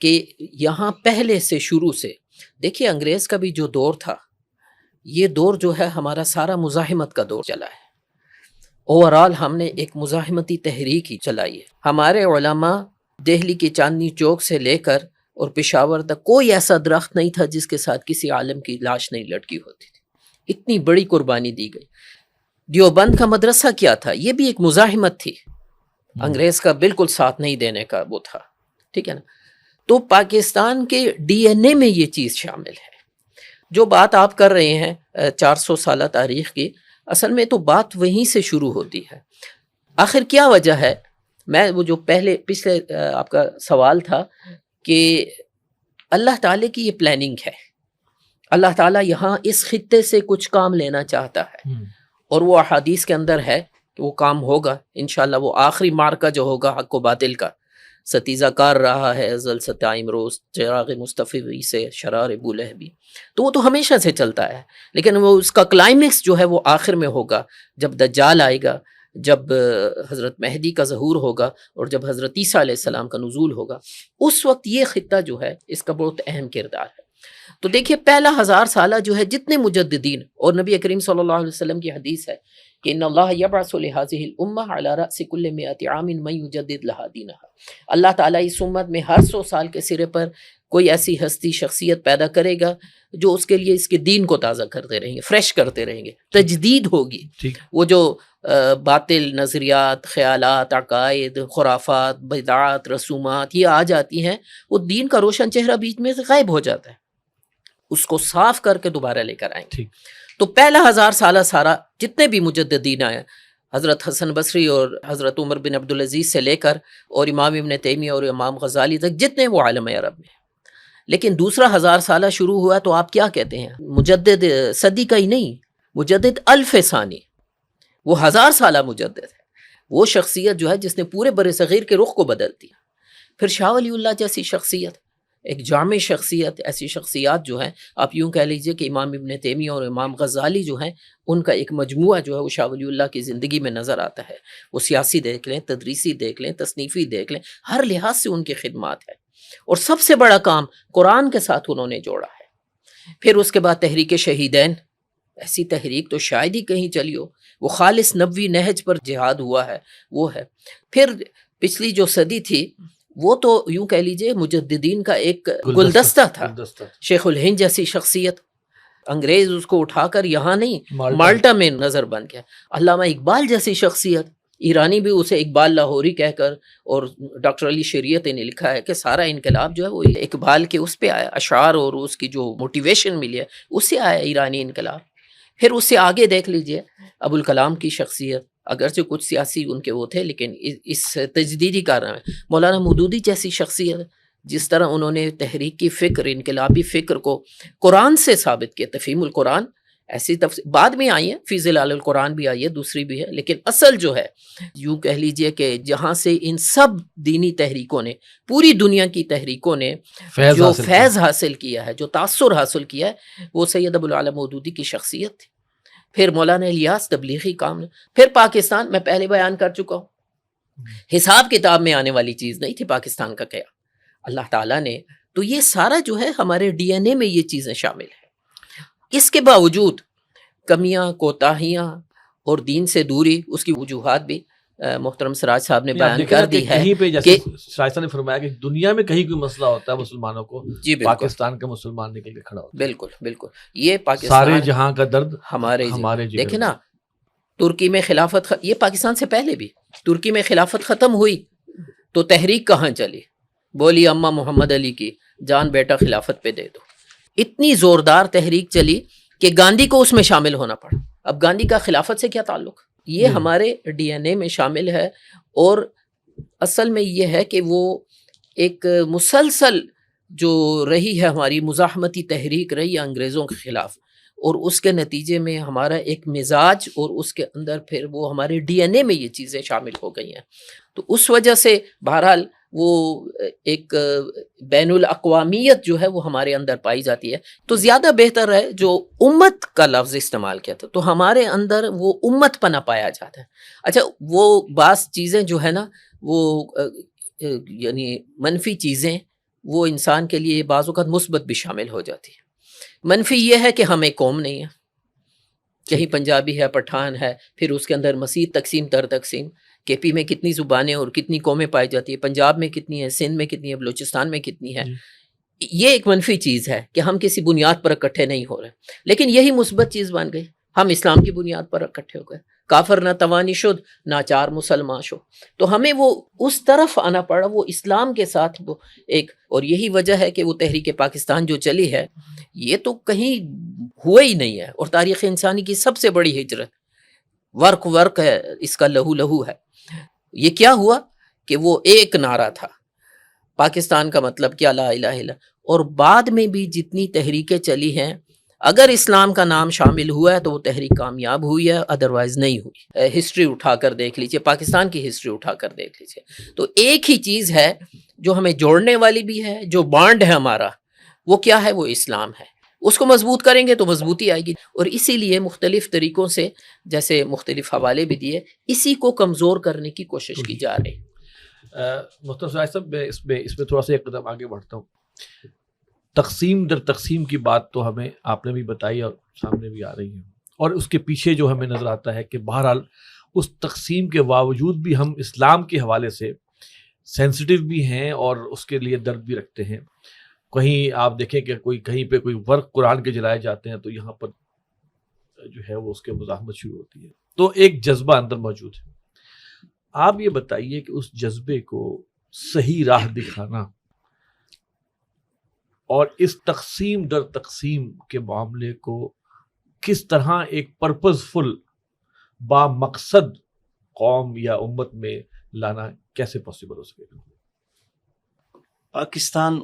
کہ یہاں پہلے سے شروع سے دیکھیے انگریز کا بھی جو دور تھا، یہ دور جو ہے ہمارا سارا مزاحمت کا دور چلا ہے. اوورال ہم نے ایک مزاحمتی تحریک ہی چلائی ہے. ہمارے علماء دہلی کے چاندنی چوک سے لے کر اور پشاور تک کوئی ایسا درخت نہیں تھا جس کے ساتھ کسی عالم کی لاش نہیں لٹکی ہوتی تھی. اتنی بڑی قربانی دی گئی. دیوبند کا مدرسہ کیا تھا؟ یہ بھی ایک مزاحمت تھی، انگریز کا بالکل ساتھ نہیں دینے کا وہ تھا. ٹھیک ہے نا. تو پاکستان کے ڈی این اے میں یہ چیز شامل ہے. جو بات آپ کر رہے ہیں 400 سالہ تاریخ کی، اصل میں تو بات وہیں سے شروع ہوتی ہے. آخر کیا وجہ ہے؟ میں وہ جو پچھلے آپ کا سوال تھا کہ اللہ تعالیٰ کی یہ پلاننگ ہے. اللہ تعالیٰ یہاں اس خطے سے کچھ کام لینا چاہتا ہے، اور وہ احادیث کے اندر ہے کہ وہ کام ہوگا انشاءاللہ. وہ آخری مارکہ جو ہوگا حق و باطل کا، ستیزہ کار رہا ہے ازل سے قائم روز، چراغ مصطفی سے شرار ابو لہبی. تو وہ تو ہمیشہ سے چلتا ہے، لیکن وہ اس کا کلائمیکس جو ہے وہ آخر میں ہوگا، جب دجال آئے گا، جب حضرت مہدی کا ظہور ہوگا، اور جب حضرت عیسیٰ علیہ السلام کا نزول ہوگا. اس وقت یہ خطہ جو ہے اس کا بہت اہم کردار ہے. تو دیکھیے پہلا 1000 سالہ جو ہے جتنے مجددین، اور نبی کریم صلی اللہ علیہ وسلم کی حدیث ہے کہ ان اللہ یبعث لہذه الامہ علی رأس کل 100 عام من یجدد لها دینها. اللہ تعالیٰ اس امت میں ہر 100 سال کے سرے پر کوئی ایسی ہستی شخصیت پیدا کرے گا جو اس کے لیے اس کے دین کو تازہ کرتے رہیں گے، فریش کرتے رہیں گے، تجدید ہوگی. وہ جو باطل نظریات، خیالات، عقائد، خرافات، بدعات، رسومات یہ آ جاتی ہیں، وہ دین کا روشن چہرہ بیچ میں سے غائب ہو جاتا ہے. اس کو صاف کر کے دوبارہ لے کر آئیں گے. تو پہلا 1000 سالہ سارا جتنے بھی مجددین آئے، حضرت حسن بصری اور حضرت عمر بن عبدالعزیز سے لے کر اور امام ابن تیمیہ اور امام غزالی تک، جتنے وہ عالم عرب میں. لیکن دوسرا 1000 سالہ شروع ہوا تو آپ کیا کہتے ہیں؟ مجدد صدی کا ہی نہیں، مجدد الف ثانی، وہ 1000 سالہ مجدد ہے. وہ شخصیت جو ہے جس نے پورے بر صغیر کے رخ کو بدل دیا. پھر شاہ ولی اللہ جیسی شخصیت، ایک جامع شخصیت. ایسی شخصیات جو ہیں آپ یوں کہہ لیجئے کہ امام ابن تیمیہ اور امام غزالی جو ہیں ان کا ایک مجموعہ جو ہے وہ شاہ ولی اللہ کی زندگی میں نظر آتا ہے. وہ سیاسی دیکھ لیں، تدریسی دیکھ لیں، تصنیفی دیکھ لیں، ہر لحاظ سے ان کی خدمات ہے. اور سب سے بڑا کام قرآن کے ساتھ انہوں نے جوڑا ہے. پھر اس کے بعد تحریک شہیدین، ایسی تحریک تو شاید ہی کہیں چلی ہو. وہ خالص نبوی نہج پر جہاد ہوا ہے، وہ ہے. پھر پچھلی جو صدی تھی وہ تو یوں کہہ لیجئے مجددین کا ایک گلدستہ تھا. شیخ الہند جیسی شخصیت، انگریز اس کو اٹھا کر یہاں نہیں مالٹا میں نظر بن گیا. علامہ اقبال جیسی شخصیت، ایرانی بھی اسے اقبال لاہوری کہہ کر، اور ڈاکٹر علی شریعت نے لکھا ہے کہ سارا انقلاب جو ہے وہ اقبال کے اس پہ آیا، اشعار اور اس کی جو موٹیویشن ملی ہے اس سے آیا ایرانی انقلاب. پھر اس سے آگے دیکھ لیجئے ابوالکلام کی شخصیت، اگرچہ کچھ سیاسی ان کے وہ تھے لیکن اس تجدیدی کارن میں مولانا مودودی جیسی شخصیت، جس طرح انہوں نے تحریک کی فکر، انقلابی فکر کو قرآن سے ثابت کیا. تفہیم القرآن ایسی بعد میں آئی ہے، فی ظلال القرآن بھی آئی ہے، دوسری بھی ہے، لیکن اصل جو ہے یوں کہہ لیجئے کہ جہاں سے ان سب دینی تحریکوں نے، پوری دنیا کی تحریکوں نے جو فیض حاصل کیا ہے، جو تاثر حاصل کیا ہے، وہ سید ابوالعلا مودودی کی شخصیت تھی. پھر مولانا الیاس تبلیغی کام نے. پھر پاکستان، میں پہلے بیان کر چکا ہوں، حساب کتاب میں آنے والی چیز نہیں تھی پاکستان کا قیام، اللہ تعالیٰ نے. تو یہ سارا جو ہے ہمارے ڈی این اے میں یہ چیزیں شامل ہیں. اس کے باوجود کمیاں، کوتاہیاں اور دین سے دوری، اس کی وجوہات بھی محترم سراج صاحب نے بیان کر دی ہے. کہیں پہ جیسے سراج صاحب نے فرمایا کہ دنیا میں کہیں کوئی مسئلہ ہوتا ہے مسلمانوں کو، جی پاکستان کا مسلمان نکل کے کھڑا ہوتا ہے. بالکل بالکل. یہ پاکستان سارے جہاں کا درد ہمارے جگر. دیکھیں نا، ترکی میں خلافت یہ پاکستان سے پہلے بھی ترکی میں خلافت ختم ہوئی تو تحریک کہاں چلی؟ بولی اماں محمد علی کی جان بیٹا خلافت پہ دے دو. اتنی زوردار تحریک چلی کہ گاندھی کو اس میں شامل ہونا پڑا. اب گاندھی کا خلافت سے کیا تعلق؟ یہ ہمارے ڈی این اے میں شامل ہے. اور اصل میں یہ ہے کہ وہ ایک مسلسل جو رہی ہے ہماری مزاحمتی تحریک رہی ہے انگریزوں کے خلاف، اور اس کے نتیجے میں ہمارا ایک مزاج، اور اس کے اندر پھر وہ ہمارے ڈی این اے میں یہ چیزیں شامل ہو گئی ہیں. تو اس وجہ سے بہرحال وہ ایک بین الاقوامیت جو ہے وہ ہمارے اندر پائی جاتی ہے. تو زیادہ بہتر ہے جو امت کا لفظ استعمال کیا تھا، تو ہمارے اندر وہ امت پنا پایا جاتا ہے. اچھا، وہ بعض چیزیں جو ہے نا وہ یعنی منفی چیزیں وہ انسان کے لیے بعض اوقات مثبت بھی شامل ہو جاتی ہے۔ منفی یہ ہے کہ ہم ایک قوم نہیں ہیں، کہیں پنجابی ہے، پٹھان ہے، پھر اس کے اندر مزید تقسیم تر تقسیم، کے پی میں کتنی زبانیں اور کتنی قومیں پائی جاتی ہیں، پنجاب میں کتنی ہیں، سندھ میں کتنی ہے، بلوچستان میں کتنی ہے۔ یہ ایک منفی چیز ہے کہ ہم کسی بنیاد پر اکٹھے نہیں ہو رہے، لیکن یہی مثبت چیز بن گئی، ہم اسلام کی بنیاد پر اکٹھے ہو گئے، کافر نہ توانی شد نہ چار مسلمان شو، تو ہمیں وہ اس طرف آنا پڑا، وہ اسلام کے ساتھ وہ ایک، اور یہی وجہ ہے کہ وہ تحریک پاکستان جو چلی ہے یہ تو کہیں ہوا ہی نہیں ہے، اور تاریخ انسانی کی سب سے بڑی ہجرت، ورق ہے اس کا، لہو لہو ہے۔ یہ کیا ہوا کہ وہ ایک نعرہ تھا، پاکستان کا مطلب کیا، لا الہ الا، اور بعد میں بھی جتنی تحریکیں چلی ہیں اگر اسلام کا نام شامل ہوا ہے تو وہ تحریک کامیاب ہوئی ہے، ادروائز نہیں ہوئی۔ ہسٹری اٹھا کر دیکھ لیجئے، پاکستان کی ہسٹری اٹھا کر دیکھ لیجئے، تو ایک ہی چیز ہے جو ہمیں جوڑنے والی بھی ہے، جو بانڈ ہے ہمارا، وہ کیا ہے، وہ اسلام ہے۔ اس کو مضبوط کریں گے تو مضبوطی آئے گی، اور اسی لیے مختلف طریقوں سے، جیسے مختلف حوالے بھی دیے، اسی کو کمزور کرنے کی کوشش کی جا رہی۔ محترم سراج صاحب، میں اس میں تھوڑا سا ایک قدم آگے بڑھتا ہوں۔ تقسیم در تقسیم کی بات تو ہمیں آپ نے بھی بتائی اور سامنے بھی آ رہی ہے، اور اس کے پیچھے جو ہمیں نظر آتا ہے کہ بہرحال اس تقسیم کے باوجود بھی ہم اسلام کے حوالے سے سینسٹیو بھی ہیں اور اس کے لیے درد بھی رکھتے ہیں۔ کہیں آپ دیکھیں کہ کہیں پہ کوئی ورق قرآن کے جلائے جاتے ہیں تو یہاں پر جو ہے وہ اس کے مزاحمت شروع ہوتی ہے، تو ایک جذبہ اندر موجود ہے۔ آپ یہ بتائیے کہ اس جذبے کو صحیح راہ دکھانا اور اس تقسیم در تقسیم کے معاملے کو کس طرح ایک پرپز فل با مقصد قوم یا امت میں لانا کیسے پاسبل ہو سکے گا؟ پاکستان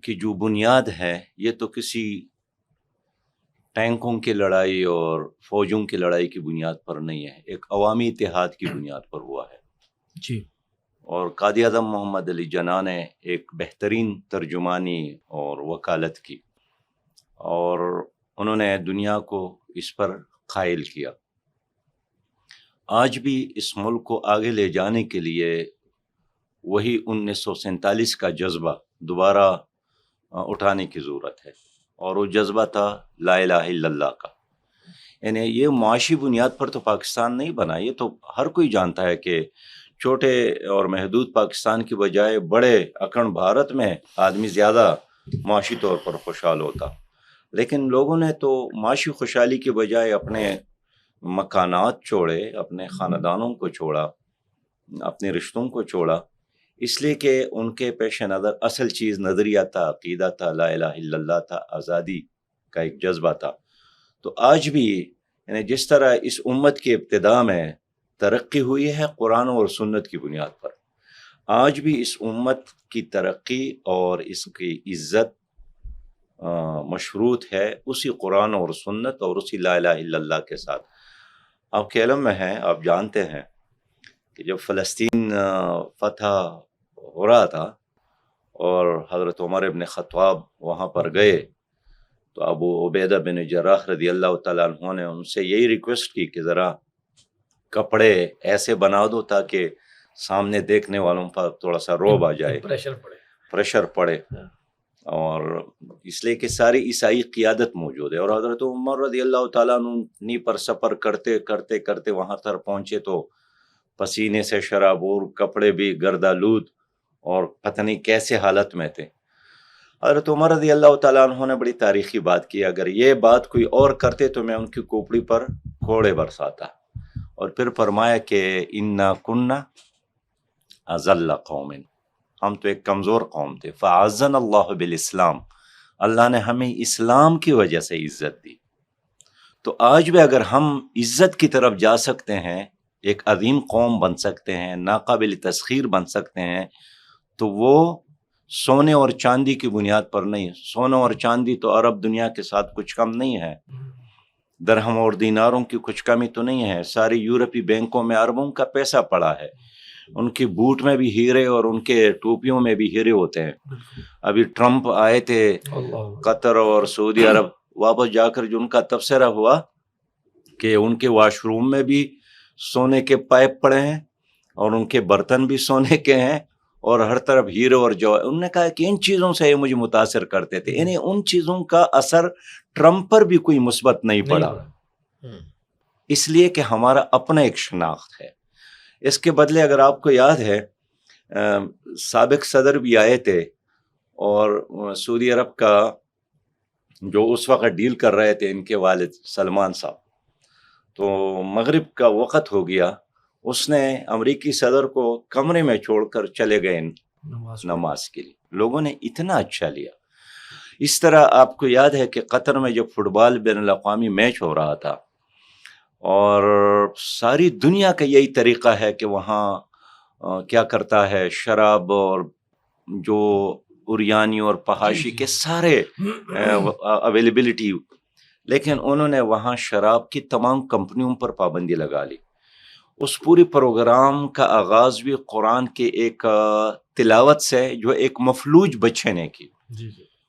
کی جو بنیاد ہے یہ تو کسی ٹینکوں کی لڑائی اور فوجوں کی لڑائی کی بنیاد پر نہیں ہے، ایک عوامی اتحاد کی بنیاد پر ہوا ہے۔ جی، اور قائد اعظم محمد علی جناح نے ایک بہترین ترجمانی اور وکالت کی، اور انہوں نے دنیا کو اس پر قائل کیا۔ آج بھی اس ملک کو آگے لے جانے کے لیے وہی 1947 کا جذبہ دوبارہ اٹھانے کی ضرورت ہے، اور وہ جذبہ تھا لا الہ الا اللہ کا۔ یعنی یہ معاشی بنیاد پر تو پاکستان نہیں بنا، یہ تو ہر کوئی جانتا ہے کہ چھوٹے اور محدود پاکستان کی بجائے بڑے اکھنڈ بھارت میں آدمی زیادہ معاشی طور پر خوشحال ہوتا، لیکن لوگوں نے تو معاشی خوشحالی کی بجائے اپنے مکانات چھوڑے، اپنے خاندانوں کو چھوڑا، اپنے رشتوں کو چھوڑا، اس لیے کہ ان کے پیش نظر اصل چیز نظریہ تھا، عقیدہ تھا، لا الہ الا اللہ تھا، آزادی کا ایک جذبہ تھا۔ تو آج بھی یعنی جس طرح اس امت کی ابتدا میں ترقی ہوئی ہے قرآن اور سنت کی بنیاد پر، آج بھی اس امت کی ترقی اور اس کی عزت مشروط ہے اسی قرآن اور سنت اور اسی لا الہ الا اللہ کے ساتھ۔ آپ کے علم میں ہے، آپ جانتے ہیں کہ جب فلسطین فتح ہو رہا تھا اور حضرت عمر ابن خطاب وہاں پر گئے تو ابو عبیدہ بن جراح رضی اللہ تعالیٰ عنہ نے ان سے یہی ریکویسٹ کی کہ ذرا کپڑے ایسے بنا دو تاکہ سامنے دیکھنے والوں پر تھوڑا سا روب آ جائے، پریشر پڑے، اور اس لیے کہ ساری عیسائی قیادت موجود ہے۔ اور حضرت عمر رضی اللہ تعالیٰ عنہ پر سفر کرتے کرتے کرتے وہاں تک پہنچے تو پسینے سے شرابور، کپڑے بھی گردآلود اور پتہ نہیں کیسے حالت میں تھے۔ حضرت عمر رضی اللہ تعالیٰ عنہ نے بڑی تاریخی بات کی، اگر یہ بات کوئی اور کرتے تو میں ان کی کوپڑی پر کوڑے برساتا، اور پھر فرمایا کہ انا کننا اذل قوم، ہم تو ایک کمزور قوم تھے، فاعزنا اللہ بالاسلام، اللہ نے ہمیں اسلام کی وجہ سے عزت دی۔ تو آج بھی اگر ہم عزت کی طرف جا سکتے ہیں، ایک عظیم قوم بن سکتے ہیں، ناقابل تسخیر بن سکتے ہیں، تو وہ سونے اور چاندی کی بنیاد پر نہیں۔ سونا اور چاندی تو عرب دنیا کے ساتھ کچھ کم نہیں ہے، درہم اور دیناروں کی کچھ کمی تو نہیں ہے، ساری یورپی بینکوں میں اربوں کا پیسہ پڑا ہے، ان کی بوٹ میں بھی ہیرے اور ان کے ٹوپیوں میں بھی ہیرے ہوتے ہیں۔ ابھی ٹرمپ آئے تھے قطر اور سعودی عرب، واپس جا کر جو ان کا تبصرہ ہوا کہ ان کے واش روم میں بھی سونے کے پائپ پڑے ہیں اور ان کے برتن بھی سونے کے ہیں اور ہر طرف ہیرو اور جو. انہوں نے کہا کہ ان چیزوں سے یہ مجھے متاثر کرتے تھے. یعنی ان چیزوں کا اثر ٹرمپ پر بھی کوئی مثبت نہیں پڑا، اس لیے کہ ہمارا اپنا ایک شناخت ہے. اس کے بدلے اگر آپ کو یاد ہے سابق صدر بھی آئے تھے اور سعودی عرب کا جو اس وقت ڈیل کر رہے تھے ان کے والد سلمان صاحب، تو مغرب کا وقت ہو گیا، اس نے امریکی صدر کو کمرے میں چھوڑ کر چلے گئے نماز کے لیے. لوگوں نے اتنا اچھا لیا. اس طرح آپ کو یاد ہے کہ قطر میں جب فٹ بال بین الاقوامی میچ ہو رہا تھا اور ساری دنیا کا یہی طریقہ ہے کہ وہاں کیا کرتا ہے، شراب اور جو اریانی اور پہاشی کے سارے اویلیبلٹی، لیکن انہوں نے وہاں شراب کی تمام کمپنیوں پر پابندی لگا لی. اس پوری پروگرام کا آغاز بھی قرآن کے ایک تلاوت سے جو ایک مفلوج بچے نے کی،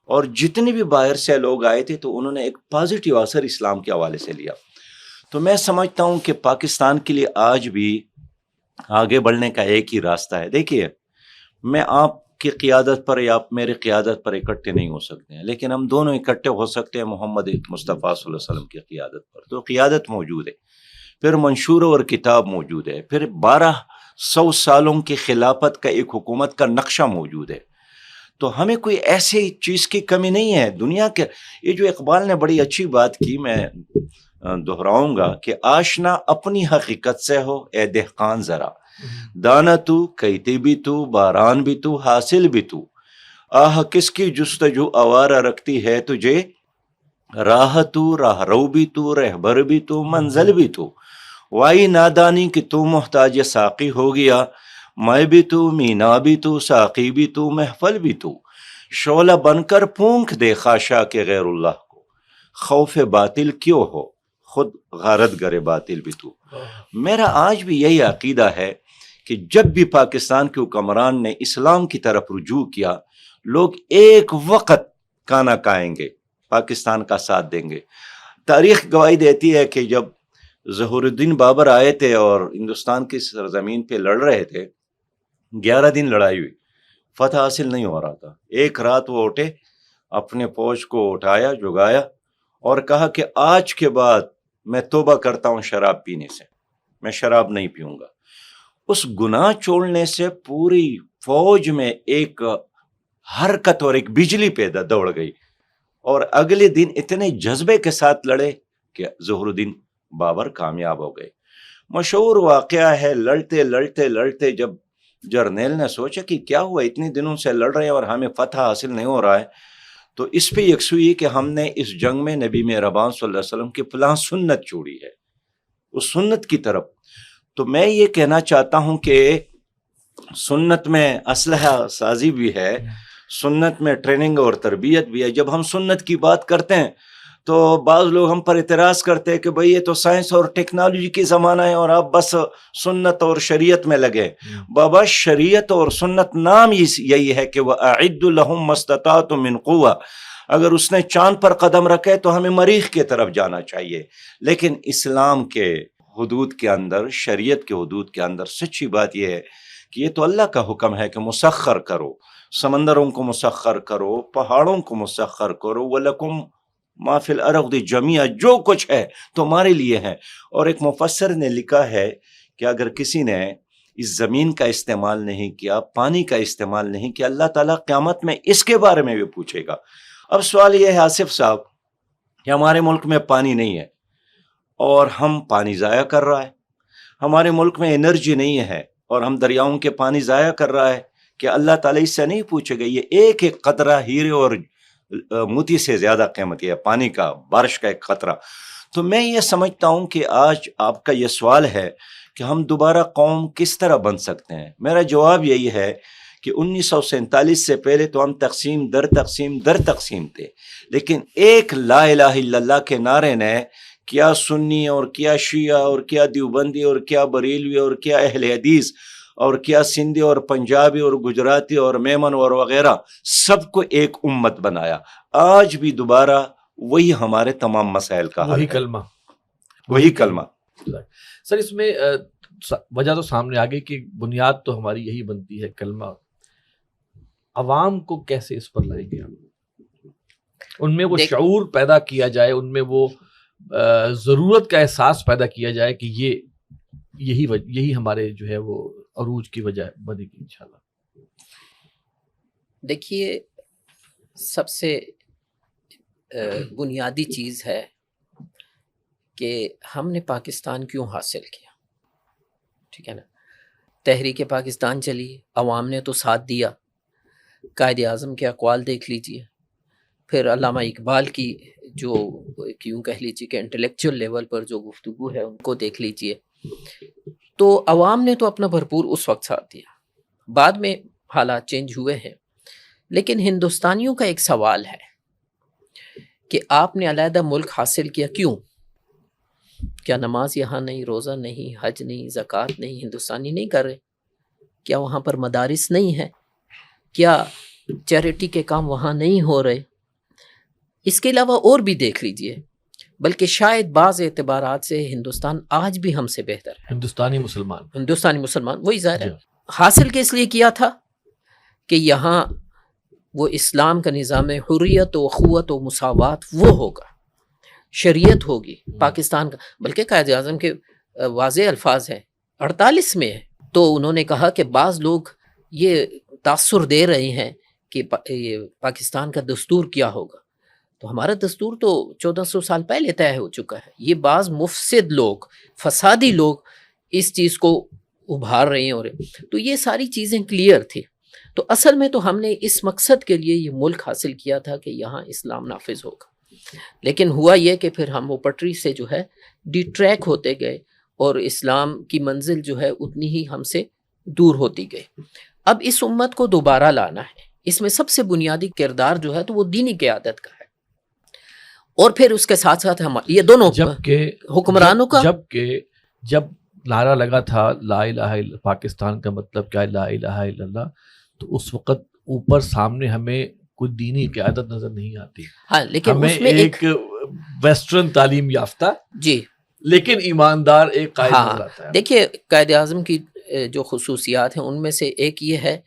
اور جتنے بھی باہر سے لوگ آئے تھے تو انہوں نے ایک پازیٹیو اثر اسلام کے حوالے سے لیا. تو میں سمجھتا ہوں کہ پاکستان کے لیے آج بھی آگے بڑھنے کا ایک ہی راستہ ہے. دیکھیے، میں آپ کی قیادت پر یا آپ میری قیادت پر اکٹھے نہیں ہو سکتے ہیں، لیکن ہم دونوں اکٹھے ہو سکتے ہیں محمد مصطفیٰ صلی اللہ علیہ وسلم کی قیادت پر. تو قیادت موجود ہے، پھر منشور اور کتاب موجود ہے، پھر 1200 سالوں کی خلافت کا ایک حکومت کا نقشہ موجود ہے. تو ہمیں کوئی ایسی چیز کی کمی نہیں ہے. دنیا کے یہ جو اقبال نے بڑی اچھی بات کی، میں دہراؤں گا کہ آشنا اپنی حقیقت سے ہو اے دہقان ذرا، دانا تو کیتی بھی تو باران بھی تو حاصل بھی تو، آہ کس کی جستجو آوارہ رکھتی ہے تجھے، راہ تو راہ رو بھی تو رہبر بھی تو منزل بھی تو، وائی نادانی کہ تو محتاج ساقی ہو گیا، میں بھی تو مینا بھی تو ساقی بھی تو محفل بھی تو، شعلہ بن کر پونکھ دے خاشا کے غیر اللہ کو، خوف باطل کیوں ہو خود غارت گرے باطل بھی تو. میرا آج بھی یہی عقیدہ ہے کہ جب بھی پاکستان کے حکمران نے اسلام کی طرف رجوع کیا، لوگ ایک وقت کانا کھائیں گے، پاکستان کا ساتھ دیں گے. تاریخ گواہی دیتی ہے کہ جب ظہور الدین بابر آئے تھے اور ہندوستان کی سرزمین پہ لڑ رہے تھے، 11 دن لڑائی ہوئی، فتح حاصل نہیں ہو رہا تھا. ایک رات وہ اٹھے، اپنے فوج کو اٹھایا، جگایا اور کہا کہ آج کے بعد میں توبہ کرتا ہوں شراب پینے سے، میں شراب نہیں پیوں گا. اس گناہ چھوڑنے سے پوری فوج میں ایک حرکت اور ایک بجلی پیدا دوڑ گئی، اور اگلے دن اتنے جذبے کے ساتھ لڑے کہ ظہور الدین بابر کامیاب ہو گئے. مشہور واقعہ ہے، لڑتے لڑتے لڑتے جب جرنیل نے سوچا کہ کیا ہوا، اتنے دنوں سے لڑ رہے ہیں اور ہمیں فتح حاصل نہیں ہو رہا ہے، تو اس پہ یکسوئی کہ ہم نے اس جنگ میں نبی مہربان صلی اللہ علیہ وسلم کی فلاں سنت چھوڑی ہے، اس سنت کی طرف. تو میں یہ کہنا چاہتا ہوں کہ سنت میں اسلحہ سازی بھی ہے، سنت میں ٹریننگ اور تربیت بھی ہے. جب ہم سنت کی بات کرتے ہیں تو بعض لوگ ہم پر اعتراض کرتے ہیں کہ بھئی یہ تو سائنس اور ٹیکنالوجی کی زمانہ ہے اور آپ بس سنت اور شریعت میں لگے. بابا شریعت اور سنت نام یہی ہے کہ وَأَعِدُّ لَهُمْ مَا اسْتَطَعْتُم مِّن قُوَّةٍ. اگر اس نے چاند پر قدم رکھے تو ہمیں مریخ کی طرف جانا چاہیے، لیکن اسلام کے حدود کے اندر، شریعت کے حدود کے اندر سچی بات یہ ہے کہ یہ تو اللہ کا حکم ہے کہ مسخر کرو، سمندروں کو مسخر کرو، پہاڑوں کو مسخر کرو، وَلَكُمْ مَا فِي الْأَرْضِ جَمِيعًا، جو کچھ ہے تمہارے لیے ہے. اور ایک مفسر نے لکھا ہے کہ اگر کسی نے اس زمین کا استعمال نہیں کیا، پانی کا استعمال نہیں کیا، اللہ تعالیٰ قیامت میں اس کے بارے میں بھی پوچھے گا. اب سوال یہ ہے آصف صاحب کہ ہمارے ملک میں پانی نہیں ہے اور ہم پانی ضائع کر رہا ہے، ہمارے ملک میں انرجی نہیں ہے اور ہم دریاؤں کے پانی ضائع کر رہا ہے، کہ اللہ تعالیٰ اس سے نہیں پوچھے گا؟ یہ ایک ایک قطرہ ہیرے اور موتی سے زیادہ قیمتی ہے، پانی کا، بارش کا ایک قطرہ. تو میں یہ سمجھتا ہوں کہ آج آپ کا یہ سوال ہے کہ ہم دوبارہ قوم کس طرح بن سکتے ہیں. میرا جواب یہی ہے کہ 1947 سے پہلے تو ہم تقسیم در تقسیم در تقسیم تھے، لیکن ایک لا الہ الا اللہ کے نعرے نے کیا سنی اور کیا شیعہ اور کیا دیوبندی اور کیا بریلوی اور کیا اہل حدیث اور کیا سندھی اور پنجابی اور گجراتی اور میمن اور وغیرہ، سب کو ایک امت بنایا. آج بھی دوبارہ وہی ہمارے تمام مسائل کا حل وہی ہے، کلمہ، وہی کلمہ. سر اس میں وجہ تو سامنے آ گئی کہ بنیاد تو ہماری یہی بنتی ہے کلمہ. عوام کو کیسے اس پر لائیں گے ہم؟ ان میں وہ شعور پیدا کیا جائے، ان میں وہ ضرورت کا احساس پیدا کیا جائے کہ یہی ہمارے جو ہے وہ عروج کی وجہ بنے گی انشاءاللہ۔ دیکھیے، سب سے بنیادی چیز ہے کہ ہم نے پاکستان کیوں حاصل کیا، ٹھیک ہے نا؟ تحریک پاکستان چلی، عوام نے تو ساتھ دیا، قائد اعظم کے اقوال دیکھ لیجئے، پھر علامہ اقبال کی جو کیوں کہہ لیجیے کہ انٹلیکچوئل لیول پر جو گفتگو ہے ان کو دیکھ لیجئے، تو عوام نے تو اپنا بھرپور اس وقت ساتھ دیا۔ بعد میں حالات چینج ہوئے ہیں، لیکن ہندوستانیوں کا ایک سوال ہے کہ آپ نے علیحدہ ملک حاصل کیا کیوں؟ کیا نماز یہاں نہیں، روزہ نہیں، حج نہیں، زکوٰۃ نہیں، ہندوستانی نہیں کر رہے؟ کیا وہاں پر مدارس نہیں ہیں؟ کیا چیریٹی کے کام وہاں نہیں ہو رہے؟ اس کے علاوہ اور بھی دیکھ لیجئے، بلکہ شاید بعض اعتبارات سے ہندوستان آج بھی ہم سے بہتر ہے۔ ہندوستانی مسلمان وہی ظاہر ہے حاصل کے اس لیے کیا تھا کہ یہاں وہ اسلام کا نظام حریت و اخوت و مساوات وہ ہوگا، شریعت ہوگی پاکستان کا، بلکہ قائد اعظم کے واضح الفاظ ہیں 48 میں ہے، تو انہوں نے کہا کہ بعض لوگ یہ تاثر دے رہے ہیں کہ پاکستان کا دستور کیا ہوگا، تو ہمارا دستور تو 1400 سال پہلے طے ہو چکا ہے۔ یہ بعض مفسد لوگ، فسادی لوگ اس چیز کو ابھار رہے ہیں، تو یہ ساری چیزیں کلیئر تھی۔ تو اصل میں تو ہم نے اس مقصد کے لیے یہ ملک حاصل کیا تھا کہ یہاں اسلام نافذ ہوگا، لیکن ہوا یہ کہ پھر ہم وہ پٹری سے جو ہے ڈی ٹریک ہوتے گئے اور اسلام کی منزل جو ہے اتنی ہی ہم سے دور ہوتی گئی۔ اب اس امت کو دوبارہ لانا ہے، اس میں سب سے بنیادی کردار جو ہے تو وہ دینی قیادت کا ہے، اور پھر اس کے ساتھ ساتھ ہم یہ دونوں حکمرانوں کا جب نعرہ لگا تھا لا الہ الا پاکستان کا مطلب کیا ہے لا الہ الا اللہ، تو اس وقت اوپر سامنے ہمیں کوئی دینی قیادت نظر نہیں آتی، ہاں، لیکن ہمیں اس میں ایک ویسٹرن تعلیم یافتہ جی لیکن ایماندار ایک قائد نظر آتا ہے۔ دیکھیے، قائد اعظم کی جو خصوصیات ہیں ان میں سے ایک یہ ہے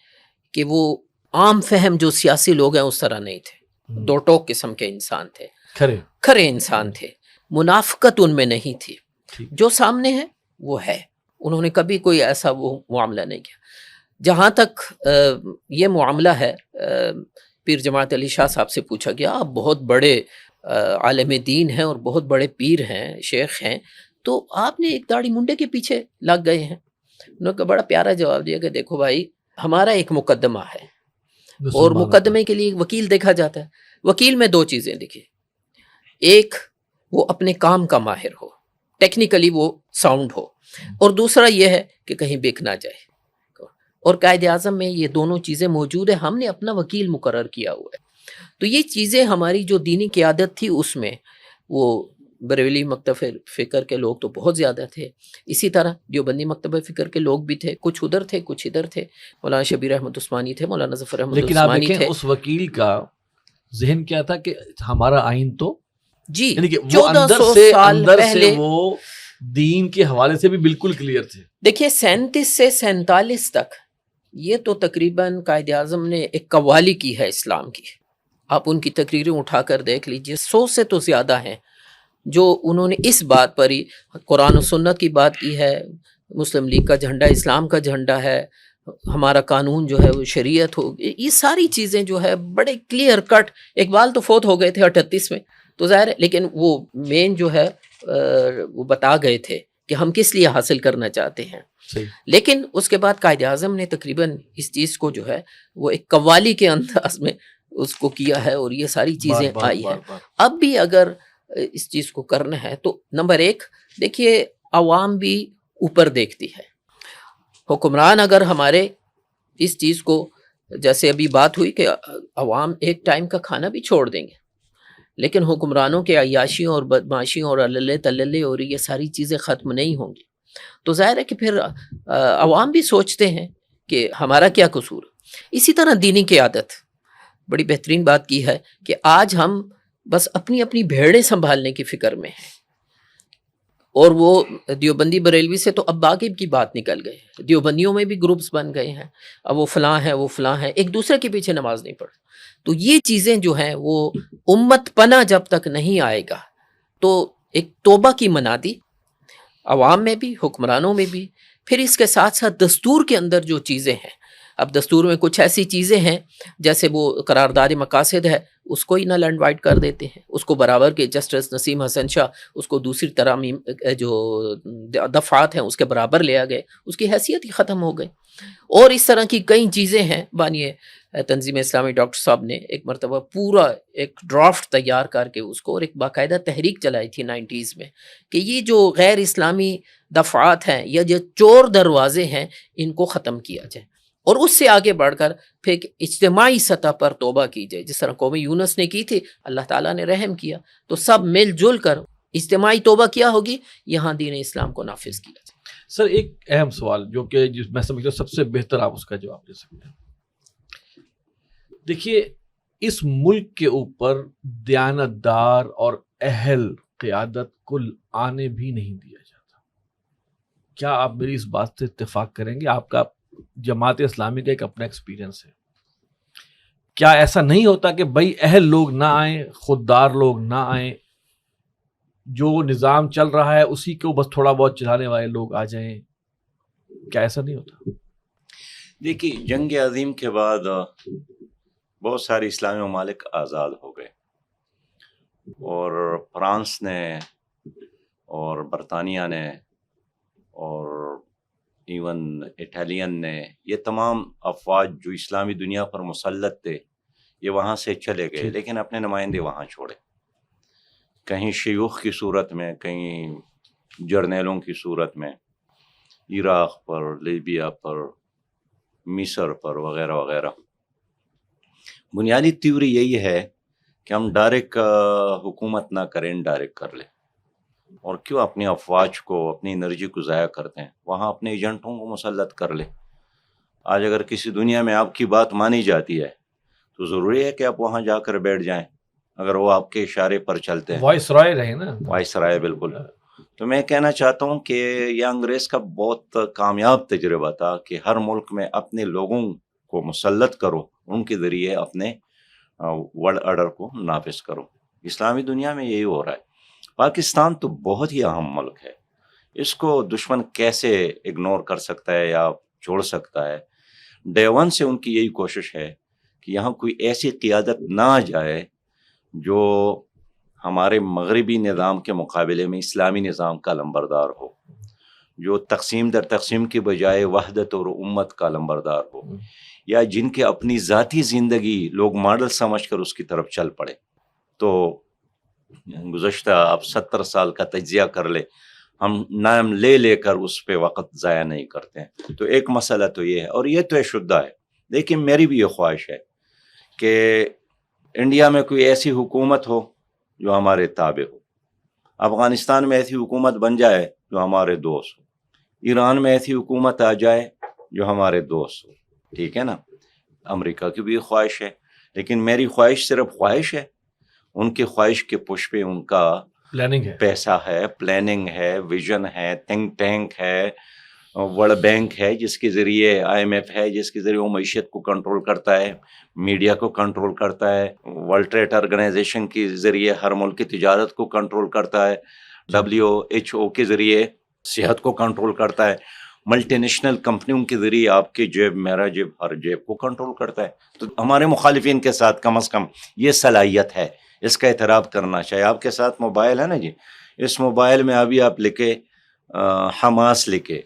کہ وہ عام فہم جو سیاسی لوگ ہیں اس طرح نہیں تھے، دو ٹوک قسم کے انسان تھے، کھرے انسان تھے، منافقت ان میں نہیں تھی، جو سامنے ہے وہ ہے، انہوں نے کبھی کوئی ایسا وہ معاملہ نہیں کیا۔ جہاں تک یہ معاملہ ہے، پیر جماعت علی شاہ صاحب سے پوچھا گیا آپ بہت بڑے عالم دین ہیں اور بہت بڑے پیر ہیں، شیخ ہیں، تو آپ نے ایک داڑھی منڈے کے پیچھے لگ گئے ہیں؟ انہوں نے بڑا پیارا جواب دیا کہ دیکھو بھائی، ہمارا ایک مقدمہ ہے اور مقدمے کے لیے وکیل دیکھا جاتا ہے۔ وکیل میں دو چیزیں دیکھیں، ایک وہ اپنے کام کا ماہر ہو، ٹیکنیکلی وہ ساؤنڈ ہو، اور دوسرا یہ ہے کہ کہیں بک نہ جائے، اور قائد اعظم میں یہ دونوں چیزیں موجود ہیں، ہم نے اپنا وکیل مقرر کیا ہوا ہے۔ تو یہ چیزیں ہماری جو دینی قیادت تھی اس میں وہ بریلی مکتب فکر کے لوگ تو بہت زیادہ تھے، اسی طرح دیوبندی مکتب فکر کے لوگ بھی تھے، کچھ ادھر تھے کچھ ادھر تھے، مولانا شبیر احمد عثمانی تھے، مولانا ظفر احمد لیکن آپ عثمانی دیکھیں تھے۔ اس وکیل کا ذہن کیا تھا کہ ہمارا آئین تو جی، یعنی کہ وہ 1400 سال پہلے وہ دین کے حوالے سے بھی بالکل کلیئر تھے۔ دیکھیے 37 سے 47 تک یہ تو تقریباً قائد اعظم نے ایک قوالی کی ہے اسلام کی، آپ ان کی تقریریں اٹھا کر دیکھ لیجئے، 100 سے تو زیادہ ہیں جو انہوں نے اس بات پر ہی قرآن و سنت کی بات کی ہے، مسلم لیگ کا جھنڈا اسلام کا جھنڈا ہے، ہمارا قانون جو ہے وہ شریعت ہو، یہ ساری چیزیں جو ہے بڑے کلیئر کٹ۔ اقبال تو فوت ہو گئے تھے 38 میں، تو ظاہر ہے، لیکن وہ مین جو ہے وہ بتا گئے تھے کہ ہم کس لیے حاصل کرنا چاہتے ہیں۔ لیکن اس کے بعد قائد اعظم نے تقریباً اس چیز کو جو ہے وہ ایک قوالی کے انداز میں اس کو کیا ہے، اور یہ ساری چیزیں آئی ہیں۔ اب بھی اگر اس چیز کو کرنا ہے تو نمبر ایک دیکھیے، عوام بھی اوپر دیکھتی ہے، حکمران اگر ہمارے اس چیز کو، جیسے ابھی بات ہوئی کہ عوام ایک ٹائم کا کھانا بھی چھوڑ دیں گے، لیکن حکمرانوں کے عیاشیوں اور بدماشیوں اور اللہ تللے اور یہ ساری چیزیں ختم نہیں ہوں گی، تو ظاہر ہے کہ پھر عوام بھی سوچتے ہیں کہ ہمارا کیا قصور۔ اسی طرح دینی قیادت بڑی بہترین بات کی ہے کہ آج ہم بس اپنی اپنی بھیڑیں سنبھالنے کی فکر میں ہیں، اور وہ دیوبندی بریلوی سے تو اب باقی کی بات نکل گئی ہے، دیوبندیوں میں بھی گروپس بن گئے ہیں، اب وہ فلاں ہے وہ فلاں ہے، ایک دوسرے کے پیچھے نماز نہیں پڑھ. تو یہ چیزیں جو ہیں وہ امت پناہ جب تک نہیں آئے گا تو ایک توبہ کی منادی عوام میں بھی، حکمرانوں میں بھی، پھر اس کے ساتھ ساتھ دستور کے اندر جو چیزیں ہیں. اب دستور میں کچھ ایسی چیزیں ہیں جیسے وہ قرارداد مقاصد ہے، اس کو ہی نل اینڈ وائڈ کر دیتے ہیں، اس کو برابر کے جسٹس نسیم حسن شاہ اس کو دوسری ترامیم جو دفعات ہیں اس کے برابر لے آ گئے، اس کی حیثیت ہی ختم ہو گئی. اور اس طرح کی کئی چیزیں ہیں. بانیے تنظیم اسلامی ڈاکٹر صاحب نے ایک مرتبہ پورا ایک ڈرافٹ تیار کر کے اس کو اور ایک باقاعدہ تحریک چلائی تھی 90s میں کہ یہ جو غیر اسلامی دفعات ہیں یا جو چور دروازے ہیں ان کو ختم کیا جائے، اور اس سے آگے بڑھ کر پھر ایک اجتماعی سطح پر توبہ کی جائے، جس طرح قوم یونس نے کی تھی، اللہ تعالیٰ نے رحم کیا، تو سب مل جل کر اجتماعی توبہ کیا ہوگی، یہاں دین اسلام کو نافذ کیا جائے. سر ایک اہم سوال جو کہ میں سمجھتا ہوں سب سے بہتر آپ اس کا جواب دے سکتے ہیں. دیکھیے اس ملک کے اوپر دیانتدار اور اہل قیادت کو آنے بھی نہیں دیا جاتا. کیا آپ میری اس بات سے اتفاق کریں گے؟ آپ کا جماعت اسلامی کا ایک اپنا ایکسپیرینس ہے. کیا ایسا نہیں ہوتا کہ بھائی اہل لوگ نہ آئیں، خوددار لوگ نہ آئیں، جو نظام چل رہا ہے اسی کو بس تھوڑا بہت چلانے والے لوگ آ جائیں؟ کیا ایسا نہیں ہوتا؟ دیکھیے جنگ عظیم کے بعد بہت سارے اسلامی ممالک آزاد ہو گئے، اور فرانس نے اور برطانیہ نے اور ایون اٹالین نے، یہ تمام افواج جو اسلامی دنیا پر مسلط تھے یہ وہاں سے چلے گئے، لیکن اپنے نمائندے وہاں چھوڑے، کہیں شیوخ کی صورت میں، کہیں جرنیلوں کی صورت میں، عراق پر، لیبیا پر، مصر پر وغیرہ وغیرہ. بنیادی تیوری یہی ہے کہ ہم ڈائریکٹ حکومت نہ کریں، ڈائریکٹ کر لیں. اور کیوں اپنی افواج کو، اپنی انرجی کو ضائع کرتے ہیں؟ وہاں اپنے ایجنٹوں کو مسلط کر لیں. آج اگر کسی دنیا میں آپ کی بات مانی جاتی ہے تو ضروری ہے کہ آپ وہاں جا کر بیٹھ جائیں اگر وہ آپ کے اشارے پر چلتے ہیں. وائس رائے رہے نا، وائس رائے، بالکل. تو میں کہنا چاہتا ہوں کہ یہ انگریز کا بہت کامیاب تجربہ تھا کہ ہر ملک میں اپنے لوگوں کو مسلط کرو، ان کے ذریعے اپنے ورلڈ آرڈر کو نافذ کرو. اسلامی دنیا میں یہی ہو رہا ہے. پاکستان تو بہت ہی اہم ملک ہے، اس کو دشمن کیسے اگنور کر سکتا ہے یا چھوڑ سکتا ہے؟ ڈے ون سے ان کی یہی کوشش ہے کہ یہاں کوئی ایسی قیادت نہ آ جائے جو ہمارے مغربی نظام کے مقابلے میں اسلامی نظام کا لمبردار ہو، جو تقسیم در تقسیم کی بجائے وحدت اور امت کا لمبردار ہو، یا جن کے اپنی ذاتی زندگی لوگ ماڈل سمجھ کر اس کی طرف چل پڑے. تو گزشتہ اب 70 سال کا تجزیہ کر لے، ہم نام لے لے کر اس پہ وقت ضائع نہیں کرتے ہیں. تو ایک مسئلہ تو یہ ہے، اور یہ تو شدہ ہے. لیکن میری بھی یہ خواہش ہے کہ انڈیا میں کوئی ایسی حکومت ہو جو ہمارے تابع ہو، افغانستان میں ایسی حکومت بن جائے جو ہمارے دوست ہو، ایران میں ایسی حکومت آ جائے جو ہمارے دوست ہو. ٹھیک ہے نا؟ امریکہ کی بھی خواہش ہے، لیکن میری خواہش صرف خواہش ہے، ان کی خواہش کے پش پہ ان کا پلاننگ ہے، پیسہ ہے، پلاننگ ہے، ویژن ہے، تھنک ٹینک ہے، ورلڈ بینک ہے جس کے ذریعے، IMF ہے جس کے ذریعے وہ معیشت کو کنٹرول کرتا ہے، میڈیا کو کنٹرول کرتا ہے، ورلڈ ٹریڈ آرگنائزیشن کے ذریعے ہر ملک کی تجارت کو کنٹرول کرتا ہے، WHO کے ذریعے صحت کو کنٹرول کرتا ہے، ملٹی نیشنل کمپنیوں کے ذریعے آپ کی جیب، میرا جیب، ہر جیب کو کنٹرول کرتا ہے. تو ہمارے مخالفین کے ساتھ کم از کم یہ صلاحیت ہے، اس کا اعتراف کرنا چاہیے. آپ کے ساتھ موبائل ہے نا جی، اس موبائل میں ابھی آپ لکھے حماس لکھے،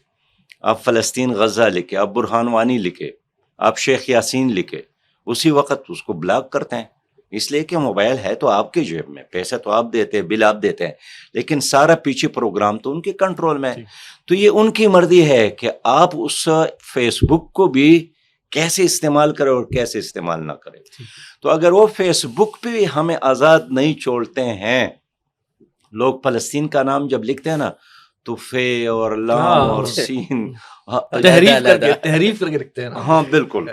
آپ فلسطین غزہ لکھے، آپ برہان وانی لکھے، آپ شیخ یاسین لکھے، اسی وقت اس کو بلاک کرتے ہیں. اس لیے کہ موبائل ہے تو آپ کے جیب میں، پیسہ تو آپ دیتے ہیں، بل آپ دیتے ہیں، لیکن سارا پیچھے پروگرام تو ان کے کنٹرول میں ہے. تو یہ ان کی مرضی ہے کہ آپ اس فیس بک کو بھی کیسے استعمال کریں اور کیسے استعمال نہ کریں. تو اگر وہ فیس بک پہ بھی ہمیں آزاد نہیں چھوڑتے ہیں، لوگ فلسطین کا نام جب لکھتے ہیں نا تو فے اور لام اور سین تحریف کر کے لکھتے ہیں. ہاں بالکل،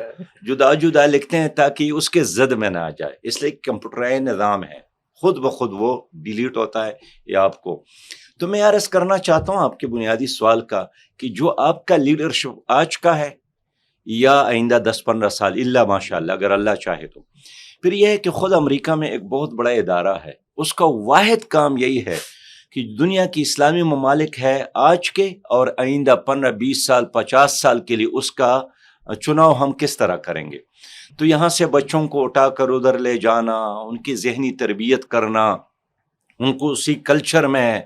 جدا جدا لکھتے ہیں تاکہ اس کے زد میں نہ آ جائے. اس لیے کمپیوٹرائز نظام ہے، خود بخود وہ ڈیلیٹ ہوتا ہے یا آپ کو. تو میں عرض کرنا چاہتا ہوں آپ کے بنیادی سوال کا کہ جو آپ کا لیڈرشپ آج کا ہے یا آئندہ 10-15 سال اللہ ماشاء اللہ اگر اللہ چاہے تو، پھر یہ ہے کہ خود امریکہ میں ایک بہت بڑا ادارہ ہے، اس کا واحد کام یہی ہے کہ دنیا کی اسلامی ممالک ہے آج کے اور آئندہ 15-20 سال 50 سال کے لیے اس کا چناؤ ہم کس طرح کریں گے۔ تو یہاں سے بچوں کو اٹھا کر ادھر لے جانا، ان کی ذہنی تربیت کرنا، ان کو اسی کلچر میں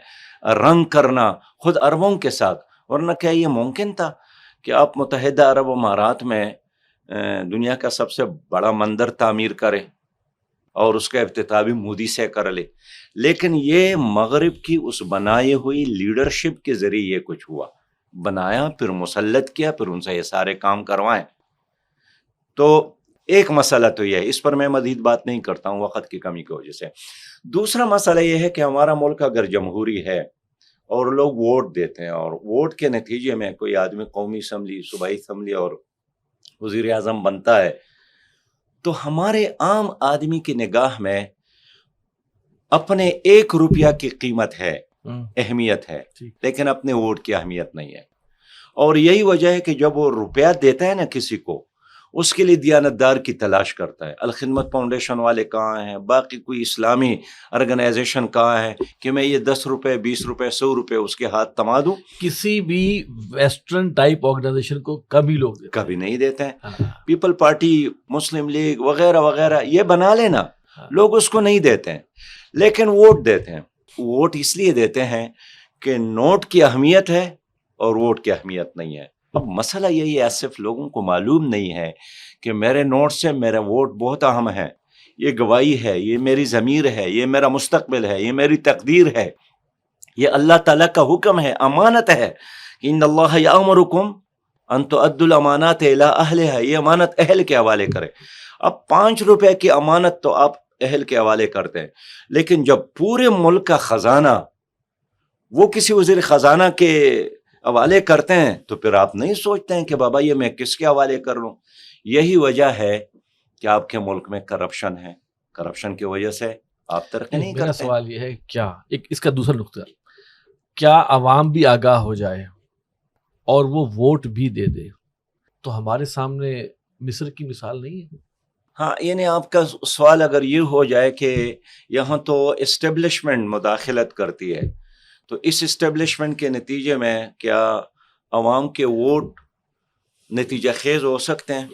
رنگ کرنا خود عربوں کے ساتھ، ورنہ کیا یہ ممکن تھا کہ آپ متحدہ عرب امارات میں دنیا کا سب سے بڑا مندر تعمیر کرے اور اس کا افتتاح بھی مودی سے کر لے؟ لیکن یہ مغرب کی اس بنائی ہوئی لیڈرشپ کے ذریعے یہ کچھ ہوا، بنایا پھر مسلط کیا پھر ان سے یہ سارے کام کروائیں۔ تو ایک مسئلہ تو یہ ہے، اس پر میں مزید بات نہیں کرتا ہوں وقت کی کمی کی وجہ سے۔ دوسرا مسئلہ یہ ہے کہ ہمارا ملک اگر جمہوری ہے اور لوگ ووٹ دیتے ہیں اور ووٹ کے نتیجے میں کوئی آدمی قومی اسمبلی، صوبائی اسمبلی اور وزیر اعظم بنتا ہے، تو ہمارے عام آدمی کی نگاہ میں اپنے 1 روپیہ کی قیمت ہے، اہمیت ہے، لیکن اپنے ووٹ کی اہمیت نہیں ہے۔ اور یہی وجہ ہے کہ جب وہ روپیہ دیتا ہے نا کسی کو، اس کے لیے دیانتدار کی تلاش کرتا ہے۔ الخدمت فاؤنڈیشن والے کہاں ہیں، باقی کوئی اسلامی آرگنائزیشن کہاں ہے کہ میں یہ 10 روپے 20 روپے 100 روپے اس کے ہاتھ تما دوں؟ کسی بھی ویسٹرن ٹائپ آرگنائزیشن کو کبھی لوگ دیتے کبھی نہیں دیتے ہیں۔ پیپل پارٹی، مسلم لیگ وغیرہ وغیرہ یہ بنا لینا، لوگ اس کو نہیں دیتے ہیں، لیکن ووٹ دیتے ہیں۔ ووٹ اس لیے دیتے ہیں کہ نوٹ کی اہمیت ہے اور ووٹ کی اہمیت نہیں ہے۔ اب مسئلہ یہی ہے، صرف لوگوں کو معلوم نہیں ہے کہ میرے نوٹ سے میرا ووٹ بہت اہم ہے، یہ گواہی ہے، یہ میری ضمیر ہے، یہ میرا مستقبل ہے، یہ میری تقدیر ہے، یہ اللہ تعالیٰ کا حکم ہے، امانت ہے۔ ان اللہ یامرکم ان تؤدوا الامانات الی اہلھا، یہ امانت اہل کے حوالے کرے۔ اب 5 روپے کی امانت تو آپ اہل کے حوالے کرتے ہیں، لیکن جب پورے ملک کا خزانہ وہ کسی وزیر خزانہ کے حوالے کرتے ہیں تو پھر آپ نہیں سوچتے ہیں کہ بابا یہ میں کس کے حوالے کر لوں۔ یہی وجہ ہے کہ آپ کے ملک میں کرپشن ہے، کرپشن کی وجہ سے آپ ترقی نہیں کرتے۔ میرا سوال یہ ہے، کیا اس کا دوسرا نقطہ، کیا عوام بھی آگاہ ہو جائے اور وہ ووٹ بھی دے دے تو ہمارے سامنے مصر کی مثال نہیں ہے؟ ہاں، یعنی آپ کا سوال اگر یہ ہو جائے کہ یہاں تو اسٹیبلشمنٹ مداخلت کرتی ہے، تو اس اسٹیبلشمنٹ کے نتیجے میں کیا عوام کے ووٹ نتیجہ خیز ہو سکتے ہیں؟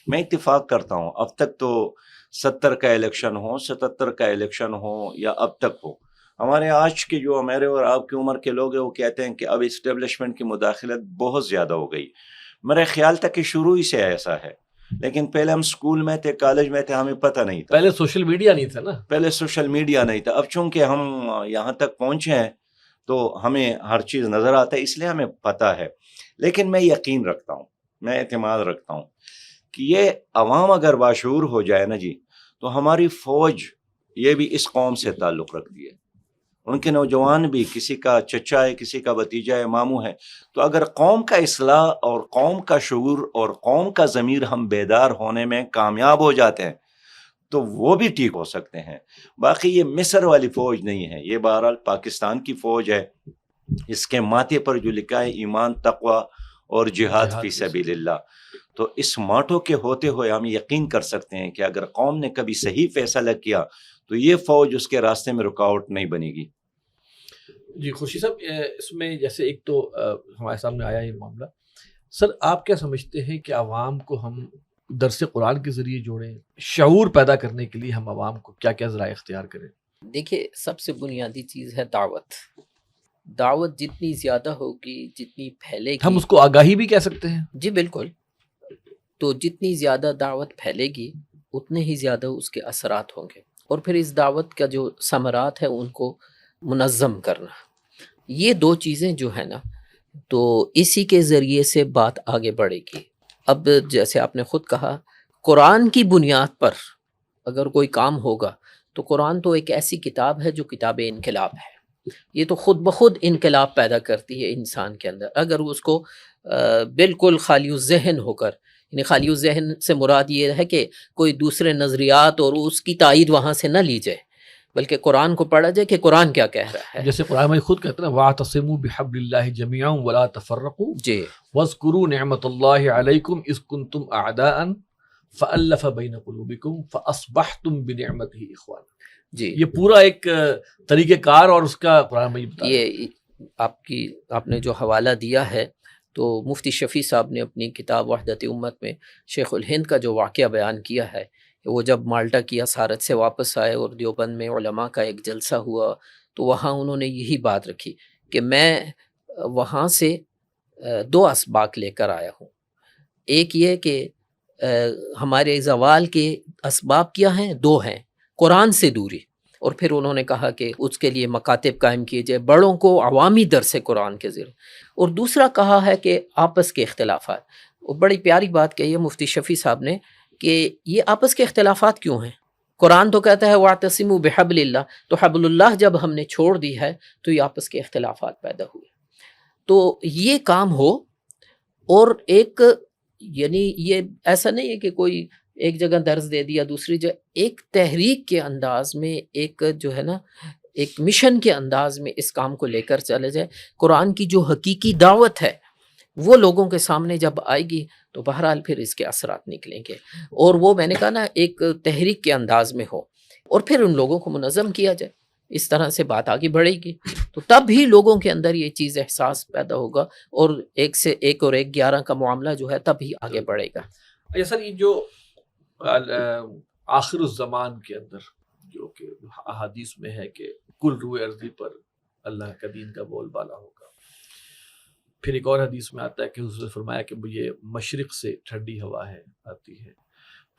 میں اتفاق کرتا ہوں، اب تک تو 70 کا الیکشن ہو، 77 کا الیکشن ہو یا اب تک ہو، ہمارے آج کے جو میرے اور آپ کی عمر کے لوگ ہیں وہ کہتے ہیں کہ اب اسٹیبلشمنٹ کی مداخلت بہت زیادہ ہو گئی۔ میرے خیال تک کہ شروع ہی سے ایسا ہے، لیکن پہلے ہم اسکول میں تھے، کالج میں تھے، ہمیں پتہ نہیں تھا، پہلے سوشل میڈیا نہیں تھا نا، پہلے سوشل میڈیا نہیں تھا۔ اب چونکہ ہم یہاں تک پہنچے ہیں تو ہمیں ہر چیز نظر آتا ہے، اس لیے ہمیں پتہ ہے۔ لیکن میں یقین رکھتا ہوں، میں اعتماد رکھتا ہوں کہ یہ عوام اگر باشعور ہو جائے نا جی، تو ہماری فوج یہ بھی اس قوم سے تعلق رکھتی ہے، ان کے نوجوان بھی، کسی کا چچا ہے، کسی کا بھتیجا ہے، ماموں ہے۔ تو اگر قوم کا اصلاح اور قوم کا شعور اور قوم کا ضمیر ہم بیدار ہونے میں کامیاب ہو جاتے ہیں تو وہ بھی ٹھیک ہو سکتے ہیں۔ باقی یہ مصر والی فوج نہیں ہے، یہ بہرحال پاکستان کی فوج ہے، اس کے ماتھے پر جو لکھا ہے ایمان، تقوی اور جہاد فی سبیل اللہ۔ تو اس ماٹو کے ہوتے ہوئے ہم یقین کر سکتے ہیں کہ اگر قوم نے کبھی صحیح فیصلہ کیا تو یہ فوج اس کے راستے میں رکاوٹ نہیں بنے گی۔ جی خورشید صاحب، اس میں جیسے ایک تو ہمارے سامنے آیا یہ معاملہ، سر آپ کیا سمجھتے ہیں کہ عوام کو ہم درس قرآن کے ذریعے جوڑیں، شعور پیدا کرنے کے لیے ہم عوام کو کیا کیا ذرائع اختیار کریں؟ دیکھیے، سب سے بنیادی چیز ہے دعوت۔ دعوت جتنی زیادہ ہوگی، جتنی پھیلے گی، ہم اس کو آگاہی بھی کہہ سکتے ہیں۔ جی بالکل، تو جتنی زیادہ دعوت پھیلے گی اتنے ہی زیادہ اس کے اثرات ہوں گے، اور پھر اس دعوت کا جو ثمرات ہے ان کو منظم کرنا، یہ 2 چیزیں جو ہے نا، تو اسی کے ذریعے سے بات آگے بڑھے گی۔ اب جیسے آپ نے خود کہا، قرآن کی بنیاد پر اگر کوئی کام ہوگا تو قرآن تو ایک ایسی کتاب ہے جو کتاب انقلاب ہے، یہ تو خود بخود انقلاب پیدا کرتی ہے انسان کے اندر۔ اگر اس کو بالکل خالی الذہن ہو کر، یعنی خالی الذہن سے مراد یہ ہے کہ کوئی دوسرے نظریات اور اس کی تائید وہاں سے نہ لی جائے، بلکہ قرآن کو پڑھا جائے کہ قرآن کیا کہہ رہا ہے. جیسے قرآن میں خود کہتے ہیں وَاعْتَصِمُوا بِحَبْلِ اللَّهِ جَمِيعًا وَلَا تَفَرَّقُوا جی وَاذْكُرُوا نِعْمَةَ اللَّهِ عَلَيْكُمْ إِذْ كُنْتُمْ أَعْدَاءً فَأَلَّفَ بَيْنَ قُلُوبِكُمْ فَأَصْبَحْتُمْ بِنِعْمَتِهِ إِخْوَانًا. جی یہ پورا ایک طریقہ کار اور اس کا قرآن میں بتا رہا ہے. یہ آپ نے جو حوالہ دیا ہے تو مفتی شفیع صاحب نے اپنی کتاب وحدت امت میں شیخ الہند کا جو واقعہ بیان کیا ہے کہ وہ جب مالٹا کی اسارت سے واپس آئے اور دیوبند میں علماء کا ایک جلسہ ہوا تو وہاں انہوں نے یہی بات رکھی کہ میں وہاں سے 2 اسباق لے کر آیا ہوں. ایک یہ کہ ہمارے زوال کے اسباب کیا ہیں؟ 2 ہیں. قرآن سے دوری، اور پھر انہوں نے کہا کہ اس کے لیے مکاتب قائم کیے جائے، بڑوں کو عوامی درس قرآن کے ذریعے. اور دوسرا کہا ہے کہ آپس کے اختلافات. وہ بڑی پیاری بات کہی ہے مفتی شفیع صاحب نے کہ یہ آپس کے اختلافات کیوں ہیں؟ قرآن تو کہتا ہے وَاعْتَصِمُوا بِحَبْلِ اللَّهِ، تو حبل اللہ جب ہم نے چھوڑ دی ہے تو یہ آپس کے اختلافات پیدا ہوئے. تو یہ کام ہو، اور ایک یعنی یہ ایسا نہیں ہے کہ کوئی ایک جگہ درس دے دیا دوسری جگہ، ایک تحریک کے انداز میں، ایک جو ہے نا ایک مشن کے انداز میں اس کام کو لے کر چلے جائے. قرآن کی جو حقیقی دعوت ہے وہ لوگوں کے سامنے جب آئے گی تو بہرحال پھر اس کے اثرات نکلیں گے. اور وہ میں نے کہا نا ایک تحریک کے انداز میں ہو، اور پھر ان لوگوں کو منظم کیا جائے. اس طرح سے بات آگے بڑھے گی تو تب ہی لوگوں کے اندر یہ چیز احساس پیدا ہوگا، اور 1 سے 1 اور 1 11 کا معاملہ جو ہے تب ہی آگے بڑھے گا. اچھا سر، یہ جو آخر الزمان کے اندر جو کہ احادیث میں ہے کہ کل روئے ارضی پر اللہ کا دین کا بول بالا ہوگا، پھر ایک اور حدیث میں آتا ہے کہ حضور نے فرمایا کہ یہ مشرق سے ٹھنڈی ہوا ہے آتی ہے،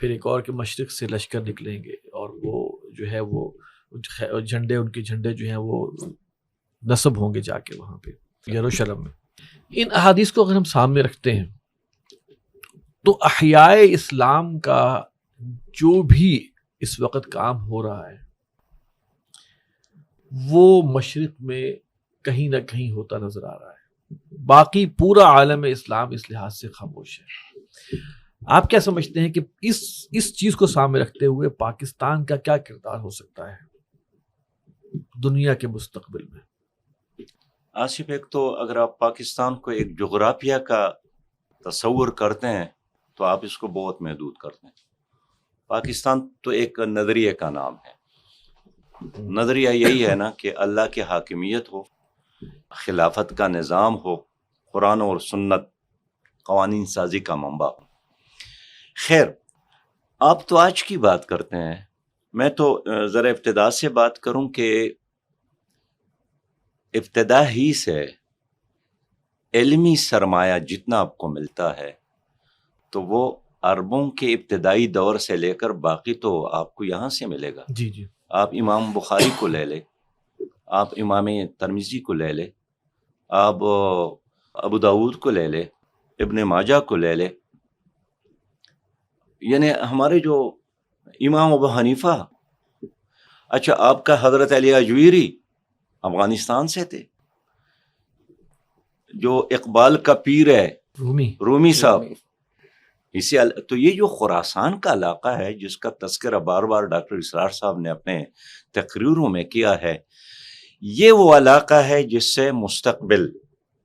پھر ایک اور کہ مشرق سے لشکر نکلیں گے اور وہ جو ہے وہ جھنڈے، ان کے جھنڈے جو ہیں وہ نصب ہوں گے جا کے وہاں پہ یروشلم میں. ان احادیث کو اگر ہم سامنے رکھتے ہیں تو احیاء اسلام کا جو بھی اس وقت کام ہو رہا ہے وہ مشرق میں کہیں نہ کہیں ہوتا نظر آ رہا ہے. باقی پورا عالم اسلام اس لحاظ سے خاموش ہے. آپ کیا سمجھتے ہیں کہ اس چیز کو سامنے رکھتے ہوئے پاکستان کا کیا کردار ہو سکتا ہے دنیا کے مستقبل میں؟ آصف، ایک تو اگر آپ پاکستان کو ایک جغرافیہ کا تصور کرتے ہیں تو آپ اس کو بہت محدود کرتے ہیں. پاکستان تو ایک نظریے کا نام ہے. نظریہ یہی ہے نا کہ اللہ کی حاکمیت ہو، خلافت کا نظام ہو، قرآن اور سنت قوانین سازی کا منبع ہو. خیر، آپ تو آج کی بات کرتے ہیں، میں تو ذرا ابتدا سے بات کروں کہ ابتدا ہی سے علمی سرمایہ جتنا آپ کو ملتا ہے تو وہ عربوں کے ابتدائی دور سے لے کر باقی تو آپ کو یہاں سے ملے گا. جی جی، آپ امام بخاری کو لے لیں، آپ امام ترمذی کو لے لیں، آپ ابو داود کو لے لیں، ابن ماجہ کو لے لیں. یعنی ہمارے جو امام ابو حنیفہ، اچھا آپ کا حضرت علی اجویری افغانستان سے تھے، جو اقبال کا پیر ہے رومی صاحب. تو یہ جو خراسان کا علاقہ ہے جس کا تذکرہ بار بار ڈاکٹر اسرار صاحب نے اپنے تقریروں میں کیا ہے، یہ وہ علاقہ ہے جس سے مستقبل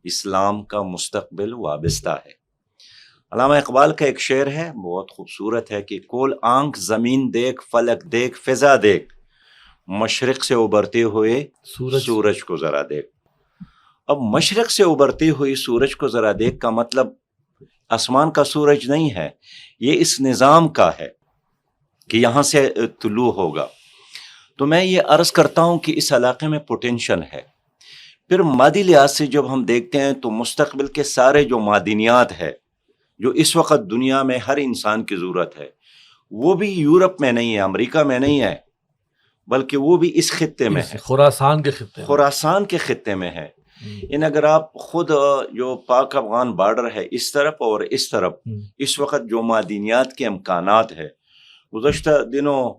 اسلام کا مستقبل وابستہ ہے. علامہ اقبال کا ایک شعر ہے بہت خوبصورت ہے کہ کول آنکھ زمین دیکھ، فلک دیکھ، فضا دیکھ، مشرق سے ابھرتے ہوئے سورج کو ذرا دیکھ. اب مشرق سے ابھرتے ہوئے سورج کو ذرا دیکھ کا مطلب آسمان کا سورج نہیں ہے، یہ اس نظام کا ہے کہ یہاں سے طلوع ہوگا. تو میں یہ عرض کرتا ہوں کہ اس علاقے میں پوٹینشل ہے. پھر مادی لحاظ سے جب ہم دیکھتے ہیں تو مستقبل کے سارے جو معدنیات ہے جو اس وقت دنیا میں ہر انسان کی ضرورت ہے، وہ بھی یورپ میں نہیں ہے، امریکہ میں نہیں ہے، بلکہ وہ بھی اس خطے میں ہے، خراسان کے خطے میں ہے. اگر آپ خود جو پاک افغان بارڈر ہے اس طرف اور اس طرف اس وقت جو معدنیات کے امکانات ہے، گزشتہ دنوں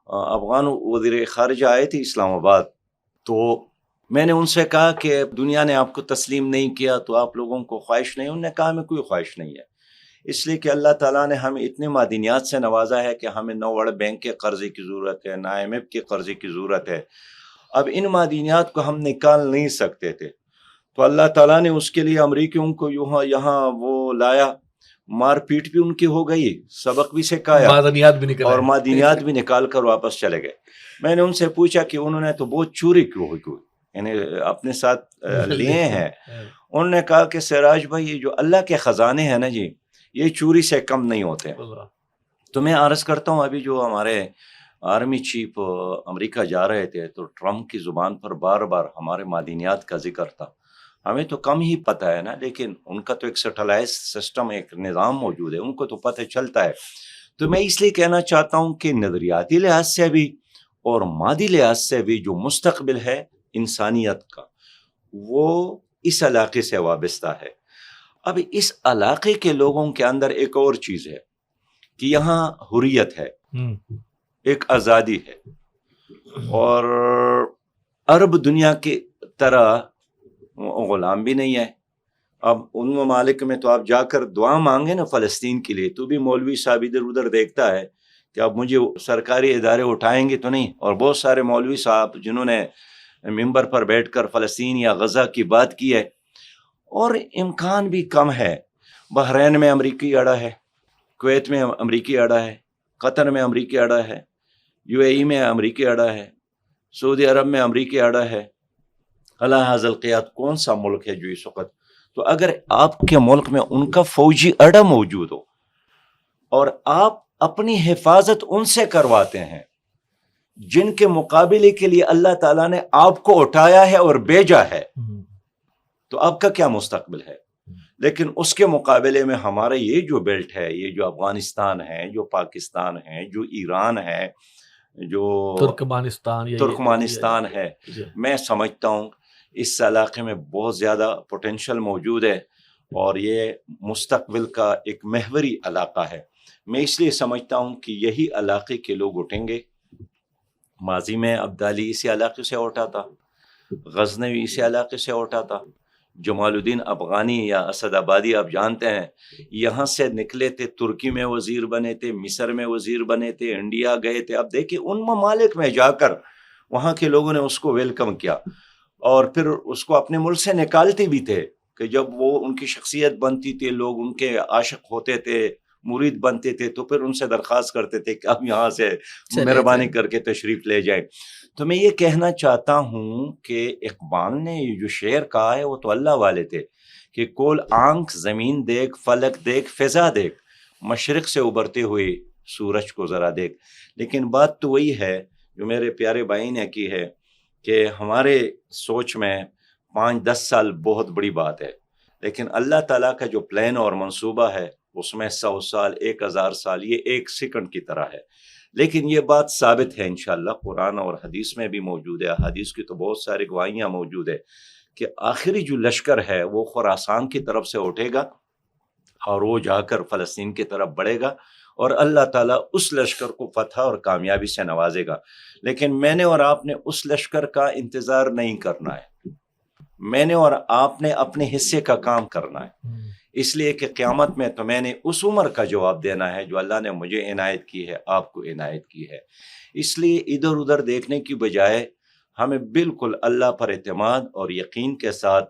افغان وزیر خارجہ آئے تھے اسلام آباد، تو میں نے ان سے کہا کہ دنیا نے آپ کو تسلیم نہیں کیا تو آپ لوگوں کو خواہش نہیں. انہوں نے کہا ہمیں کوئی خواہش نہیں ہے، اس لیے کہ اللہ تعالیٰ نے ہمیں اتنے معدنیات سے نوازا ہے کہ ہمیں نہ ورلڈ بینک کے قرضے کی ضرورت ہے، نہ IMF کے قرضے کی ضرورت ہے. اب ان معدنیات کو ہم نکال نہیں سکتے تھے، تو اللہ تعالیٰ نے اس کے لیے امریکیوں کو یہاں وہ لایا، مار پیٹ بھی ان کی ہو گئی، سبق بھی سکھایا اور معدنیات بھی نکال کر واپس چلے گئے. میں نے ان سے پوچھا کہ انہوں نے تو بہت چوری کیوں ہوئی، یعنی اپنے ساتھ لیے ہیں. انہوں نے کہا کہ سراج بھائی یہ جو اللہ کے خزانے ہیں نا جی، یہ چوری سے کم نہیں ہوتے. تو میں عرض کرتا ہوں، ابھی جو ہمارے آرمی چیف امریکہ جا رہے تھے تو ٹرمپ کی زبان پر بار بار ہمارے معدنیات کا ذکر تھا. ہمیں تو کم ہی پتہ ہے نا، لیکن ان کا تو ایک سیٹلائٹ سسٹم، ایک نظام موجود ہے، ان کو تو پتہ چلتا ہے. تو میں اس لیے کہنا چاہتا ہوں کہ نظریاتی لحاظ سے بھی اور مادی لحاظ سے بھی جو مستقبل ہے انسانیت کا، وہ اس علاقے سے وابستہ ہے. اب اس علاقے کے لوگوں کے اندر ایک اور چیز ہے کہ یہاں حریت ہے، ایک آزادی ہے، اور عرب دنیا کی طرح غلام بھی نہیں ہے. اب ان ممالک میں تو آپ جا کر دعا مانگے نا فلسطین کے لیے، تو بھی مولوی صاحب ادھر ادھر دیکھتا ہے کہ اب مجھے سرکاری ادارے اٹھائیں گے تو نہیں. اور بہت سارے مولوی صاحب جنہوں نے ممبر پر بیٹھ کر فلسطین یا غزہ کی بات کی ہے، اور امکان بھی کم ہے. بحرین میں امریکی اڈا ہے، کویت میں امریکی اڈا ہے، قطر میں امریکی اڈا ہے، UAE میں امریکی اڈا ہے، سعودی عرب میں امریکی اڈا ہے. اللہ حاضر القیات کون سا ملک ہے جو اس وقت، تو اگر آپ کے ملک میں ان کا فوجی اڈا موجود ہو اور آپ اپنی حفاظت ان سے کرواتے ہیں جن کے مقابلے کے لیے اللہ تعالیٰ نے آپ کو اٹھایا ہے اور بھیجا ہے، تو آپ کا کیا مستقبل ہے؟ لیکن اس کے مقابلے میں ہمارا یہ جو بیلٹ ہے، یہ جو افغانستان ہے، جو پاکستان ہے، جو ایران ہے، جو ترکمانستان ہے، میں سمجھتا ہوں اس علاقے میں بہت زیادہ پوٹینشل موجود ہے اور یہ مستقبل کا ایک محوری علاقہ ہے. میں اس لیے سمجھتا ہوں کہ یہی علاقے کے لوگ اٹھیں گے. ماضی میں عبدالی اسی علاقے سے اٹھا تھا، غزنوی اسی علاقے سے اٹھا تھا، جمال الدین افغانی یا اسد آبادی آپ جانتے ہیں، یہاں سے نکلے تھے، ترکی میں وزیر بنے تھے، مصر میں وزیر بنے تھے، انڈیا گئے تھے. اب دیکھیں ان ممالک میں جا کر وہاں کے لوگوں نے اس کو ویلکم کیا اور پھر اس کو اپنے ملک سے نکالتے بھی تھے کہ جب وہ ان کی شخصیت بنتی تھی، لوگ ان کے عاشق ہوتے تھے، مرید بنتے تھے، تو پھر ان سے درخواست کرتے تھے کہ اب یہاں سے مہربانی کر کے تشریف لے جائیں. تو میں یہ کہنا چاہتا ہوں کہ اقبال نے یہ جو شعر کہا ہے وہ تو اللہ والے تھے کہ کول آنکھ زمین دیکھ، فلک دیکھ، فضا دیکھ، مشرق سے ابھرتے ہوئے سورج کو ذرا دیکھ. لیکن بات تو وہی ہے جو میرے پیارے بھائی نے کی ہے کہ ہمارے سوچ میں 5-10 سال بہت بڑی بات ہے، لیکن اللہ تعالیٰ کا جو پلان اور منصوبہ ہے اس میں 100 سال، 1000 سال، یہ 1 سیکنڈ کی طرح ہے. لیکن یہ بات ثابت ہے انشاءاللہ، قرآن اور حدیث میں بھی موجود ہے، حدیث کی تو بہت ساری گواہیاں موجود ہے کہ آخری جو لشکر ہے وہ خراسان کی طرف سے اٹھے گا اور وہ جا کر فلسطین کی طرف بڑھے گا اور اللہ تعالیٰ اس لشکر کو فتح اور کامیابی سے نوازے گا. لیکن میں نے اور آپ نے اس لشکر کا انتظار نہیں کرنا ہے، میں نے اور آپ نے اپنے حصے کا کام کرنا ہے. اس لیے کہ قیامت میں تو میں نے اس عمر کا جواب دینا ہے جو اللہ نے مجھے عنایت کی ہے، آپ کو عنایت کی ہے. اس لیے ادھر ادھر دیکھنے کی بجائے ہمیں بالکل اللہ پر اعتماد اور یقین کے ساتھ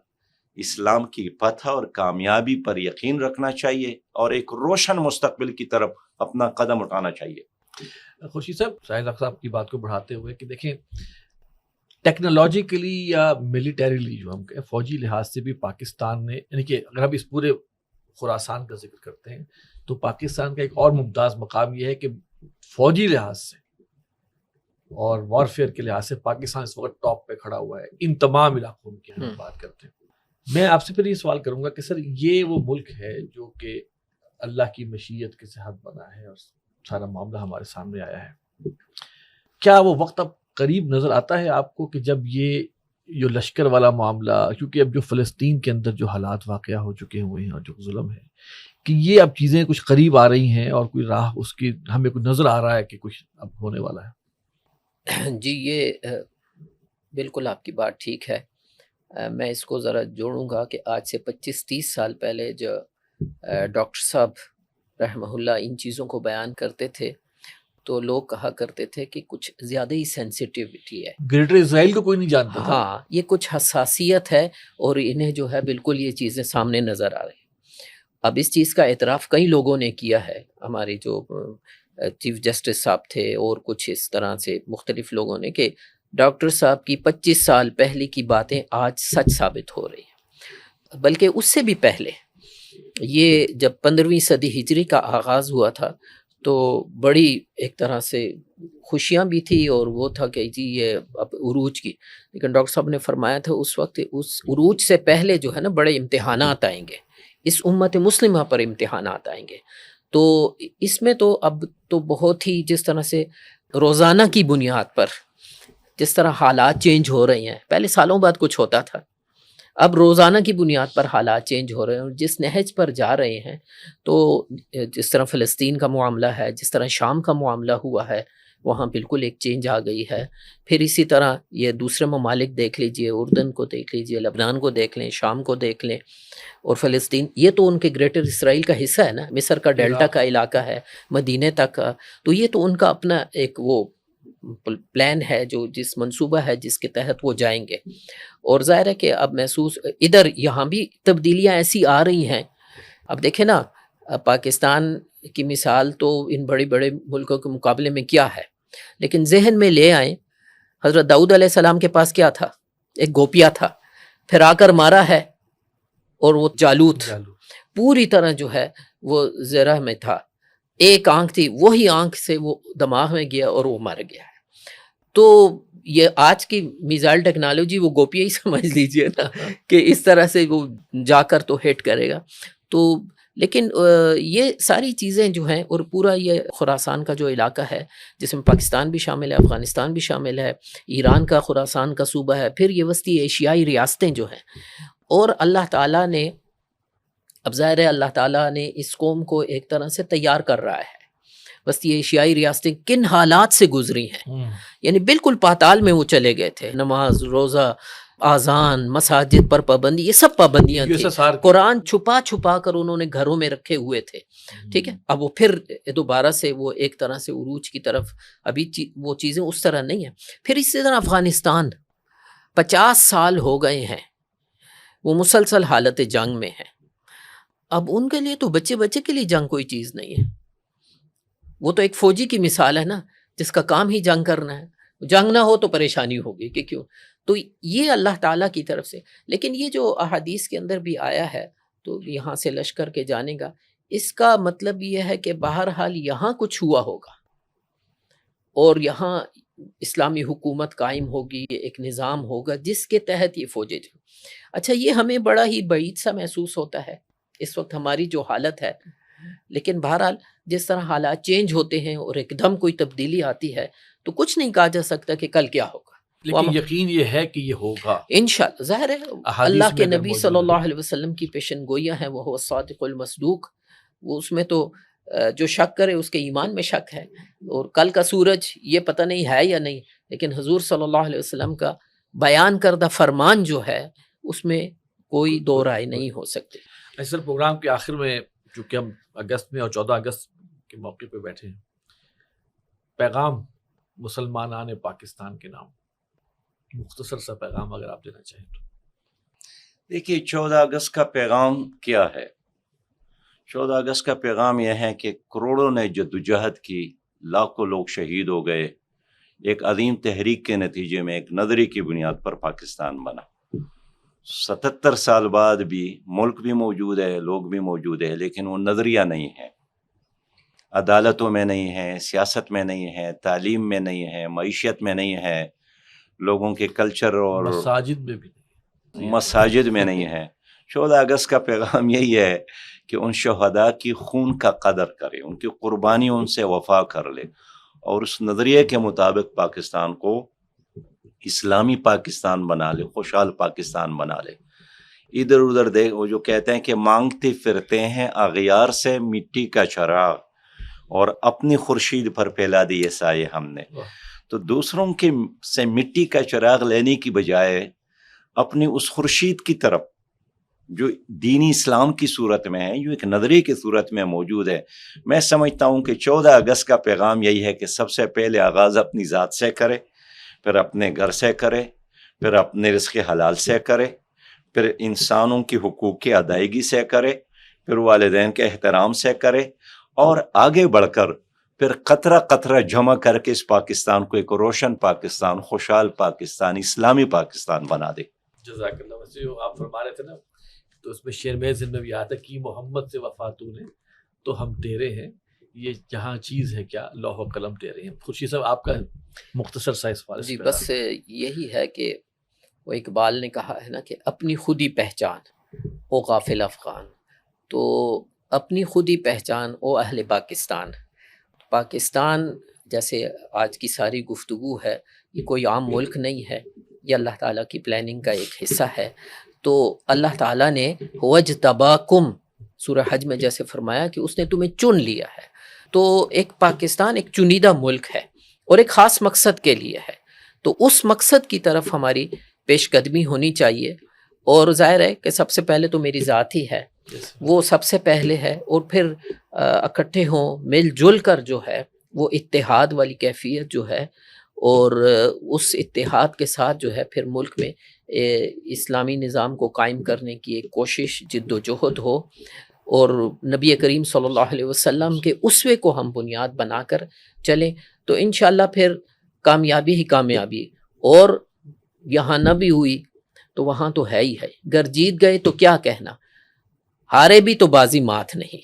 اسلام کی فتح اور کامیابی پر یقین رکھنا چاہیے اور ایک روشن مستقبل کی طرف اپنا قدم اٹھانا چاہیے. خورشید صاحب، شاہد صاحب کی بات کو بڑھاتے ہوئے کہ دیکھیں ٹیکنالوجیکلی یا ملیٹریلی جو ہم کہیں فوجی لحاظ سے بھی پاکستان نے، یعنی کہ اگر ہم اس پورے خراسان کا ذکر کرتے ہیں تو پاکستان کا ایک اور ممتاز مقام یہ ہے کہ فوجی لحاظ سے اور وارفیئر کے لحاظ سے پاکستان اس وقت ٹاپ پہ کھڑا ہوا ہے ان تمام علاقوں کی ہم بات کرتے ہیں. میں آپ سے پھر یہ سوال کروں گا کہ سر یہ وہ ملک ہے جو کہ اللہ کی مشیت کے تحت بنا ہے اور سارا معاملہ ہمارے سامنے آیا ہے. کیا وہ وقت اب قریب نظر آتا ہے آپ کو کہ جب یہ جو لشکر والا معاملہ، کیونکہ اب جو فلسطین کے اندر جو حالات واقعہ ہو چکے ہوئے ہیں اور جو ظلم ہے، کہ یہ اب چیزیں کچھ قریب آ رہی ہیں اور کوئی راہ اس کی ہمیں کچھ نظر آ رہا ہے کہ کچھ اب ہونے والا ہے؟ جی یہ بالکل آپ کی بات ٹھیک ہے. میں اس کو ذرا جوڑوں گا کہ آج سے 25-30 سال پہلے جو ڈاکٹر صاحب رحمہ اللہ ان چیزوں کو بیان کرتے تھے تو لوگ کہا کرتے تھے کہ کچھ زیادہ ہی سینسیٹیوٹی ہے. گریٹر اسرائیل کو کوئی نہیں جانتا تھا. ہاں یہ کچھ حساسیت ہے اور انہیں جو ہے بالکل یہ چیزیں سامنے نظر آ رہی. اب اس چیز کا اعتراف کئی لوگوں نے کیا ہے، ہمارے جو چیف جسٹس صاحب تھے اور کچھ اس طرح سے مختلف لوگوں نے، کہ ڈاکٹر صاحب کی 25 سال پہلے کی باتیں آج سچ ثابت ہو رہی ہیں. بلکہ اس سے بھی پہلے یہ جب 15ویں صدی ہجری کا آغاز ہوا تھا تو بڑی ایک طرح سے خوشیاں بھی تھی اور وہ تھا کہ جی یہ اب عروج کی، لیکن ڈاکٹر صاحب نے فرمایا تھا اس وقت اس عروج سے پہلے جو ہے نا بڑے امتحانات آئیں گے، اس امت مسلمہ پر امتحانات آئیں گے. تو اس میں تو اب تو بہت ہی جس طرح سے روزانہ کی بنیاد پر جس طرح حالات چینج ہو رہے ہیں، پہلے سالوں بعد کچھ ہوتا تھا، اب روزانہ کی بنیاد پر حالات چینج ہو رہے ہیں اور جس نہج پر جا رہے ہیں، تو جس طرح فلسطین کا معاملہ ہے، جس طرح شام کا معاملہ ہوا ہے، وہاں بالکل ایک چینج آ گئی ہے. پھر اسی طرح یہ دوسرے ممالک دیکھ لیجئے، اردن کو دیکھ لیجئے، لبنان کو دیکھ لیں، شام کو دیکھ لیں، اور فلسطین یہ تو ان کے گریٹر اسرائیل کا حصہ ہے نا، مصر کا ڈیلٹا کا علاقہ ہے، مدینے تک کا، تو یہ تو ان کا اپنا ایک وہ پلان ہے، جو جس منصوبہ ہے جس کے تحت وہ جائیں گے. اور ظاہر ہے کہ اب محسوس ادھر یہاں بھی تبدیلیاں ایسی آ رہی ہیں. اب دیکھیں نا، پاکستان کی مثال تو ان بڑے بڑے ملکوں کے مقابلے میں کیا ہے، لیکن ذہن میں لے آئیں حضرت داؤد علیہ السلام کے پاس کیا تھا؟ ایک گوپیا تھا، پھر آ کر مارا ہے، اور وہ جالوت پوری طرح جو ہے وہ زرہ میں تھا، ایک آنکھ تھی، وہی آنکھ سے وہ دماغ میں گیا اور وہ مر گیا ہے. تو یہ آج کی میزائل ٹیکنالوجی وہ گوپیا ہی سمجھ لیجئے نا کہ اس طرح سے وہ جا کر تو ہٹ کرے گا. تو لیکن یہ ساری چیزیں جو ہیں، اور پورا یہ خراسان کا جو علاقہ ہے جس میں پاکستان بھی شامل ہے، افغانستان بھی شامل ہے، ایران کا خراسان کا صوبہ ہے، پھر یہ وسطی ایشیائی ریاستیں جو ہیں، اور اللہ تعالیٰ نے اب ظاہر ہے اللہ تعالیٰ نے اس قوم کو ایک طرح سے تیار کر رہا ہے. وسطی ایشیائی ریاستیں کن حالات سے گزری ہیں، یعنی بالکل پاتال میں وہ چلے گئے تھے. نماز، روزہ، آذان، مساجد پر پابندی، یہ سب پابندیاں تھیں. قرآن چھپا چھپا کر انہوں نے گھروں میں رکھے ہوئے تھے. ٹھیک ہے، اب وہ پھر دوبارہ سے وہ ایک طرح سے عروج کی طرف، ابھی وہ چیزیں اس طرح نہیں ہیں. پھر اسی طرح افغانستان 50 سال ہو گئے ہیں وہ مسلسل حالت جنگ میں ہے. اب ان کے لیے تو بچے کے لیے جنگ کوئی چیز نہیں ہے. وہ تو ایک فوجی کی مثال ہے نا، جس کا کام ہی جنگ کرنا ہے. جنگ نہ ہو تو پریشانی ہوگی کہ کیوں. تو یہ اللہ تعالیٰ کی طرف سے. لیکن یہ جو احادیث کے اندر بھی آیا ہے، تو یہاں سے لشکر کے جانے گا، اس کا مطلب یہ ہے کہ بہرحال یہاں کچھ ہوا ہوگا اور یہاں اسلامی حکومت قائم ہوگی، ایک نظام ہوگا جس کے تحت یہ فوجیں جو. اچھا، یہ ہمیں بڑا ہی بعید سا محسوس ہوتا ہے اس وقت ہماری جو حالت ہے، لیکن بہرحال جس طرح حالات چینج ہوتے ہیں اور ایک دم کوئی تبدیلی آتی ہے تو کچھ نہیں کہا جا سکتا کہ کل کیا ہوگا. لیکن یقین یہ ہے کہ یہ ہوگا انشاءاللہ. ظاہر ہے اللہ کے نبی صلی اللہ علیہ وسلم کی پیشن گوئیاں ہیں، وہ الصادق المصدوق. وہ اس میں تو جو شک کرے اس کے ایمان میں شک ہے. اور کل کا سورج یہ پتہ نہیں ہے یا نہیں، لیکن حضور صلی اللہ علیہ وسلم کا بیان کردہ فرمان جو ہے اس میں کوئی دو رائے نہیں ہو سکتے. اصل پروگرام کے آخر میں چونکہ ہم اگست میں اور 14 اگست کے موقع پہ بیٹھے ہیں، پیغام مسلمانان پاکستان کے نام، مختصر سا پیغام اگر آپ دینا چاہیں تو. دیکھیے 14 اگست کا پیغام کیا ہے؟ 14 اگست کا پیغام یہ ہے کہ کروڑوں نے جدوجہد کی، لاکھوں لوگ شہید ہو گئے. ایک عظیم تحریک کے نتیجے میں ایک نظریے کی بنیاد پر پاکستان بنا. 77 سال بعد بھی ملک بھی موجود ہے، لوگ بھی موجود ہے، لیکن وہ نظریہ نہیں ہے، عدالتوں میں نہیں ہے، سیاست میں نہیں ہے، تعلیم میں نہیں ہے، معیشت میں نہیں ہے، لوگوں کے کلچر اور مساجد میں نہیں ہے. 14 اگست کا پیغام یہی ہے کہ ان شہداء کی خون کا قدر کرے، ان کی قربانی ان سے وفا کر لے، اور اس نظریے کے مطابق پاکستان کو اسلامی پاکستان بنا لے، خوشحال پاکستان بنا لے. ادھر ادھر دیکھ، وہ جو کہتے ہیں کہ مانگتے پھرتے ہیں اغیار سے مٹی کا چراغ، اور اپنی خورشید پر پھیلا دیے سائے ہم نے. تو دوسروں کے سے مٹی کا چراغ لینے کی بجائے اپنی اس خورشید کی طرف جو دینی اسلام کی صورت میں ہے، جو ایک نظریے کی صورت میں موجود ہے. میں سمجھتا ہوں کہ 14 اگست کا پیغام یہی ہے کہ سب سے پہلے آغاز اپنی ذات سے کرے، پھر اپنے گھر سے کرے، پھر اپنے رزق حلال سے کرے، پھر انسانوں کی حقوق کی ادائیگی سے کرے، پھر والدین کے احترام سے کرے، اور آگے بڑھ کر پھر قطرہ قطرہ جمع کر کے اس پاکستان کو ایک روشن پاکستان، خوشحال پاکستان، اسلامی پاکستان بنا دے. جزاک اللہ. ویسے آپ فرما رہے تھے نا، تو اس میں شعر میں ذہن میں بھی آتا کہ محمد سے وفاتوں نے تو ہم تیرے ہیں، یہ جہاں چیز ہے کیا لوح و قلم تیرے ہیں. خورشید صاحب آپ کا مختصر سا سوال. جی بس یہی ہے کہ وہ اقبال نے کہا ہے نا کہ اپنی خودی پہچان او غافل افغان. تو اپنی خودی پہچان او اہل پاکستان. پاکستان جیسے آج کی ساری گفتگو ہے، یہ کوئی عام ملک نہیں ہے، یہ اللہ تعالیٰ کی پلاننگ کا ایک حصہ ہے. تو اللہ تعالیٰ نے وَاجْتَبَاكُمْ سورہ حج میں جیسے فرمایا کہ اس نے تمہیں چن لیا ہے. تو ایک پاکستان ایک چنیدہ ملک ہے اور ایک خاص مقصد کے لیے ہے. تو اس مقصد کی طرف ہماری پیش قدمی ہونی چاہیے. اور ظاہر ہے کہ سب سے پہلے تو میری ذات ہی ہے، وہ سب سے پہلے ہے، اور پھر اکٹھے ہوں، مل جل کر جو ہے وہ اتحاد والی کیفیت جو ہے، اور اس اتحاد کے ساتھ جو ہے پھر ملک میں اسلامی نظام کو قائم کرنے کی ایک کوشش، جد و جہد ہو، اور نبی کریم صلی اللہ علیہ وسلم کے اسوے کو ہم بنیاد بنا کر چلیں تو انشاءاللہ پھر کامیابی ہی کامیابی. اور یہاں نہ بھی ہوئی تو وہاں تو ہے ہی ہے. گر جیت گئے تو کیا کہنا، ہارے بھی تو بازی مات نہیں.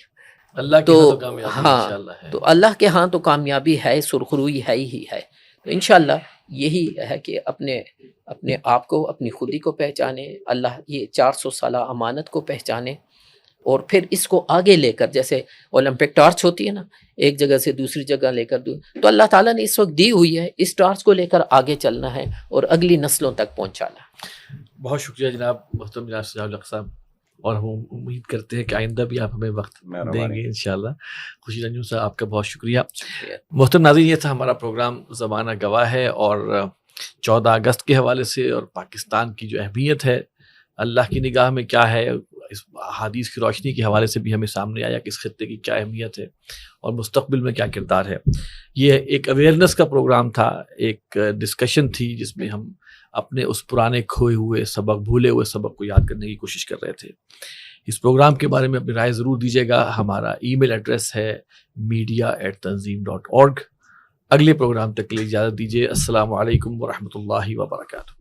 اللہ کے ہاں تو کامیابی انشاءاللہ ہے. تو اللہ کے ہاں تو کامیابی ہے، سرخروئی ہے ہی ہے. تو انشاءاللہ یہی ہے کہ اپنے آپ کو، اپنی خودی کو پہچانے، اللہ یہ 400 سالہ امانت کو پہچانے، اور پھر اس کو آگے لے کر، جیسے اولمپک ٹارچ ہوتی ہے نا، ایک جگہ سے دوسری جگہ لے کر تو اللہ تعالیٰ نے اس وقت دی ہوئی ہے، اس ٹارچ کو لے کر آگے چلنا ہے اور اگلی نسلوں تک پہنچانا ہے. بہت شکریہ جناب محترم جناب شجاع الحق صاحب، اور ہم امید کرتے ہیں کہ آئندہ بھی آپ ہمیں وقت دیں گے انشاءاللہ. خورشید انجم صاحب آپ کا بہت شکریہ. محترم ناظرین، یہ تھا ہمارا پروگرام زمانہ گواہ ہے، اور 14 اگست کے حوالے سے اور پاکستان کی جو اہمیت ہے اللہ کی نگاہ میں کیا ہے، اس حدیث کی روشنی کے حوالے سے بھی ہمیں سامنے آیا کہ اس خطے کی کیا اہمیت ہے اور مستقبل میں کیا کردار ہے. یہ ایک اویئرنیس کا پروگرام تھا، ایک ڈسکشن تھی جس میں ہم اپنے اس پرانے کھوئے ہوئے سبق، بھولے ہوئے سبق کو یاد کرنے کی کوشش کر رہے تھے. اس پروگرام کے بارے میں اپنی رائے ضرور دیجیے گا. ہمارا ای میل ایڈریس ہے media@tanzeem.org. اگلے پروگرام تک کے لیے اجازت دیجیے. السلام علیکم ورحمۃ اللہ وبرکاتہ.